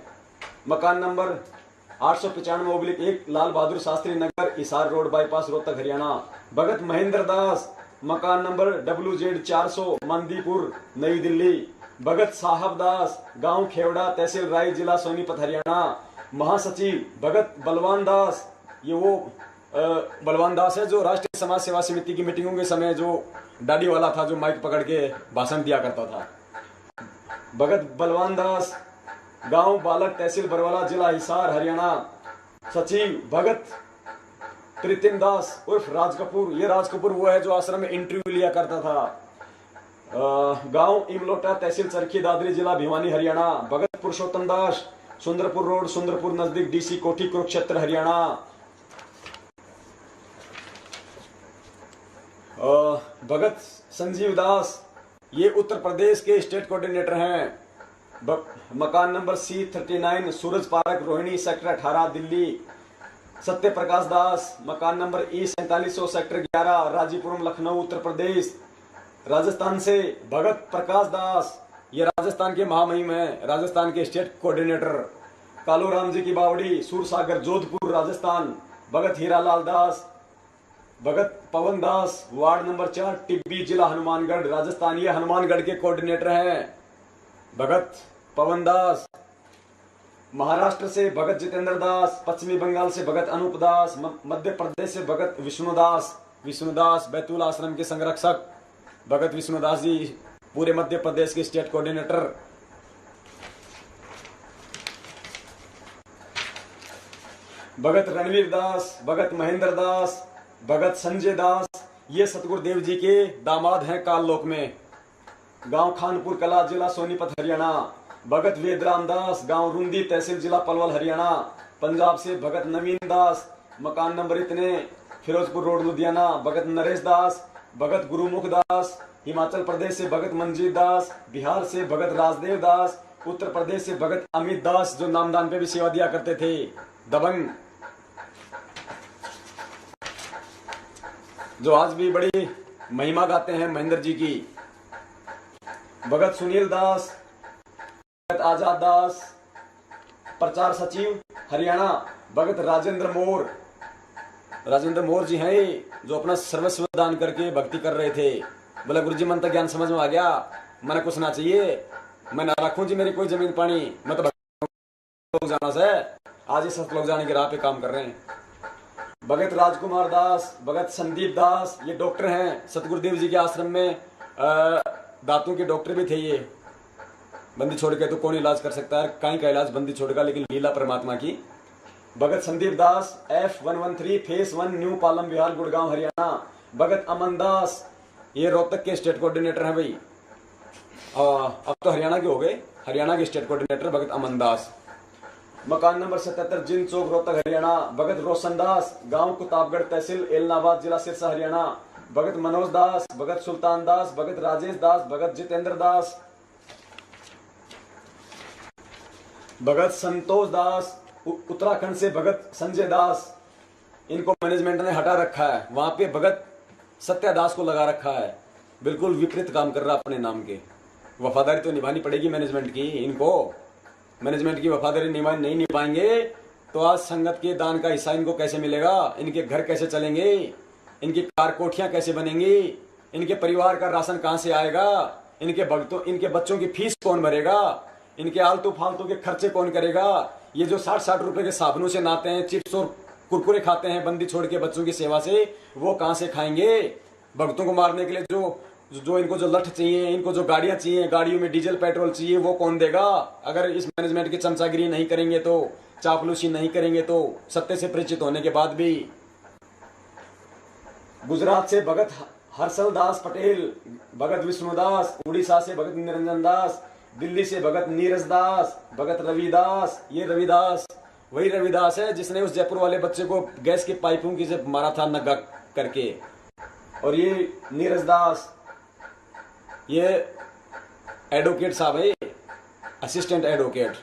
मकान नंबर 895/1, लाल बहादुर शास्त्री नगर, हिसार रोड, बाईपास, रोहतक, हरियाणा। भगत महेंद्र दास, मकान नंबर WZ 400, मंदीपुर, नई दिल्ली। भगत साहब दास, गांव खेवड़ा, तहसील राय, जिला सोनीपत, हरियाणा। महासचिव भगत बलवान दास, ये वो बलवान दास है जो राष्ट्रीय समाज सेवा समिति की मीटिंगों के समय जो दाढ़ी वाला था, जो माइक पकड़ के भाषण दिया करता था। भगत बलवान दास, गांव बालक, तहसील बरवाला, जिला हिसार, हरियाणा। सचिव भगत प्रीतिम दास उर्फ राज कपूर, ये राज कपूर वो है जो आश्रम में इंटरव्यू लिया करता था। गांव इमलोटा, तहसील चरखी दादरी, जिला भिवानी, हरियाणा। भगत पुरुषोत्तम दास, सुंदरपुर रोड, सुंदरपुर नजदीक, DC कोठी, कुरुक्षेत्र, हरियाणा। भगत संजीव दास, ये उत्तर प्रदेश के स्टेट कोऑर्डिनेटर हैं। मकान नंबर C39 सूरज पार्क रोहिणी सेक्टर 18 दिल्ली। सत्य प्रकाश दास मकान number E4700 sector 11 राजीपुरम Lucknow Uttar Pradesh. Rajasthan से भगत प्रकाश दास, ये राजस्थान के महामहिम हैं, राजस्थान के स्टेट कोऑर्डिनेटर। कालू राम जी की बावड़ी सूरसागर जोधपुर राजस्थान। भगत हीरालाल दास, भगत पवन दास वार्ड नंबर 4 टिब्बी जिला हनुमानगढ़ राजस्थान, ये हनुमानगढ़ के कोऑर्डिनेटर हैं भगत पवन दास। महाराष्ट्र से भगत जितेंद्र दास, पश्चिमी बंगाल से भगत अनूप दास, मध्य प्रदेश से भगत विष्णुदास बैतूल आश्रम के संरक्षक भगत विष्णुदास जी, पूरे मध्य प्रदेश के स्टेट कोऑर्डिनेटर। भगत रणवीर दास, भगत महेंद्र दास, भगत संजय दास, ये सतगुरुदेव जी के दामाद हैं काललोक में। गांव खानपुर कला जिला सोनीपत हरियाणा। भगत वेदराम दास, गांव रुंदी तहसील जिला पलवल हरियाणा। पंजाब से भगत नवीन दास, मकान नंबर इतने फिरोजपुर रोड लुधियाना। भगत नरेश दास, भगत गुरुमुख दास। हिमाचल प्रदेश से भगत मंजीत दास, बिहार से भगत राजदेव दास, उत्तर प्रदेश से भगत अमित दास जो नामदान पे भी सेवा दिया करते थे, दबंग, जो आज भी बड़ी महिमा गाते हैं महेंद्र जी की। भगत सुनील दास, भगत आजाद दास, प्रचार सचिव हरियाणा। भगत राजेंद्र मोर जी हैं जो अपना सर्वस्व दान करके भक्ति कर रहे थे। बोला गुरुजी मन तक ज्ञान समझ में आ गया, मैंने कुछ ना चाहिए, मैं ना रखूं जी मेरी कोई जमीन पानी, मैं तो लोग जाना से आज इस लोग जाने के राह पे काम कर रहे हैं। भगत राजकुमार दास, भगत संदीप दास, ये डॉक्टर हैं सतगुरुदेव जी के आश्रम में, दांतों के डॉक्टर भी थे ये। बंदी छोड़ के तो कौन इलाज कर सकता है, कहीं का इलाज बंदी छोड़ेगा, लेकिन लीला परमात्मा की। Bhagat Sandeep Das F113 phase 1 new Palam Vihar Gurgaon Haryana. Bhagat Aman Das, ये रोहतक के स्टेट कोऑर्डिनेटर हैं भाई, अब तो हरियाणा के हो गए, हरियाणा के स्टेट कोऑर्डिनेटर भगत अमन दास। मकान नंबर 77 जिन चौक रोहतक हरियाणा। भगत रोशन दास, गांव कुताबगढ़ तहसील एलनाबाद जिला सिरसा हरियाणा। भगत मनोज दास, भगत सुल्तान दास, भगत राजेश दास, भगत जितेंद्र दास, भगत संतोष दास। उत्तराखंड से भगत संजय दास, इनको मैनेजमेंट ने हटा रखा है, वहां पे भगत सत्यादास को लगा रखा है, बिल्कुल विपरीत काम कर रहा अपने नाम के। वफादारी तो निभानी पड़ेगी मैनेजमेंट की, इनको मैनेजमेंट की वफादारी नहीं निभाएंगे तो आज संगत के दान का हिस्सा इनको कैसे मिलेगा, इनके घर कैसे चलेंगे, इनकी कार कोठियां कैसे बनेंगी, इनके परिवार का राशन कहां से आएगा, इनके बच्चों की फीस कौन भरेगा, इनके आलतू फालतू के खर्चे कौन करेगा। ये जो 60-60 रुपए के साबुनों से नहाते हैं, चिप्स और कुरकुरे खाते हैं बंदी छोड़ के बच्चों की सेवा से, वो कहां से खाएंगे। भक्तों को मारने के लिए जो इनको जो लठ चाहिए, इनको जो गाड़ियां चाहिए, गाड़ियों में डीजल पेट्रोल चाहिए, वो कौन देगा। अगर इस मैनेजमेंट की चमचागिरी नहीं करेंगे तो, चापलूसी नहीं करेंगे तो, सत्य से परिचित होने के बाद भी। गुजरात से भगत हर्षल दास पटेल, भगत विष्णुदास। उड़ीसा से भगत निरंजन दास। दिल्ली से भगत नीरज दास, भगत रविदास। ये रविदास वही रविदास है जिसने उस जयपुर वाले बच्चे को गैस की पाइपों की से मारा था नग्गा करके। और ये नीरज दास, ये एडवोकेट साहब है, असिस्टेंट एडवोकेट,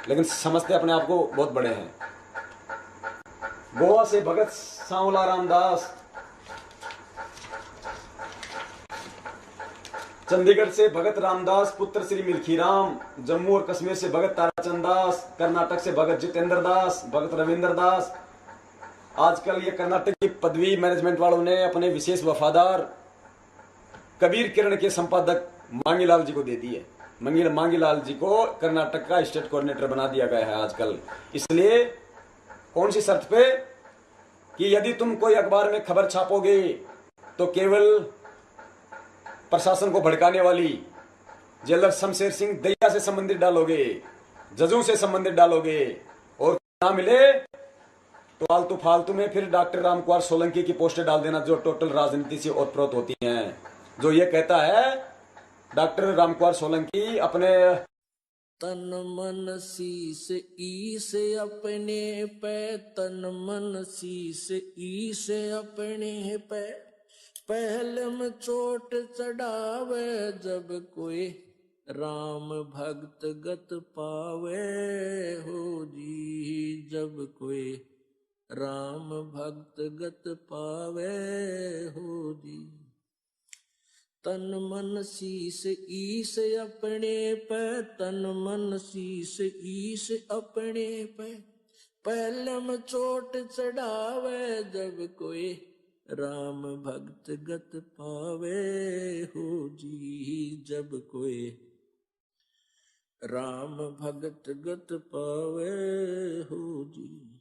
लेकिन समझते अपने आप को बहुत बड़े हैं। गोवा से भगत सांवला रामदास। चंडीगढ़ से भगत रामदास पुत्र श्री मिल्खीराम। जम्मू और कश्मीर से भगत ताराचंद दास। कर्नाटक से भगत जितेंद्र दास, भगत रविंद्र दास। आजकल ये कर्नाटक की पदवी मैनेजमेंट वालों ने अपने विशेष वफादार कबीर किरण के संपादक मांगीलाल जी को दे दी है। मांगीलाल जी को कर्नाटक का स्टेट कोऑर्डिनेटर बना दिया गया है आजकल। इसलिए कौन सी शर्त पे कि यदि तुम कोई अखबार में खबर छापोगे तो केवल प्रशासन को भड़काने वाली जेलर शमशेर सिंह दहिया से संबंधित डालोगे, जजों से संबंधित डालोगे, और ना मिले तो आलतू फालतू में फिर डॉक्टर रामकुमार सोलंकी की पोस्टर डाल देना, जो टोटल राजनीति से ओतप्रोत होती हैं। जो ये कहता है डॉक्टर रामकुमार सोलंकी अपने तन मन शीस ईस अपने पे, तन मन शीस ईस अपने पे, पहले में चोट चढ़ावे जब कोई राम भक्त गत पावे हो जी। जब कोई राम भक्त गत पावे हो जी। तन मन शीस ईस अपने पे, तन मन शीस ईस अपने पे, पहले में चोट चढ़ावे जब कोई राम भक्त गत पावे हो जी। जब कोई राम भक्त गत पावे हो जी।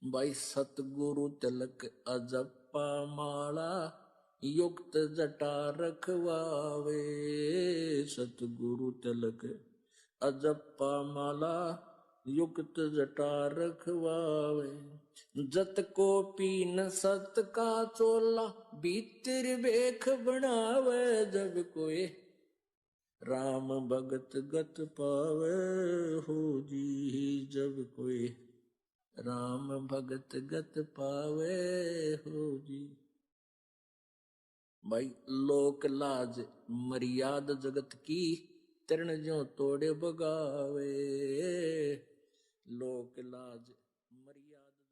भाई सतगुरु तिलक अजप्पा माला, युक्त जटा रखवावे। सतगुरु तिलक अजप्पा माला, युक्त जटा रखवावे। जत को पीन सत का चोला, भीतर बेख बनावे जब कोई राम भगत गत पावे हो जी। जब कोई राम भगत गत पावे हो जी। भाई लोक लाज मर्याद जगत की, तरण ज्यों तोड़े बगावे। लोक लाज मर्याद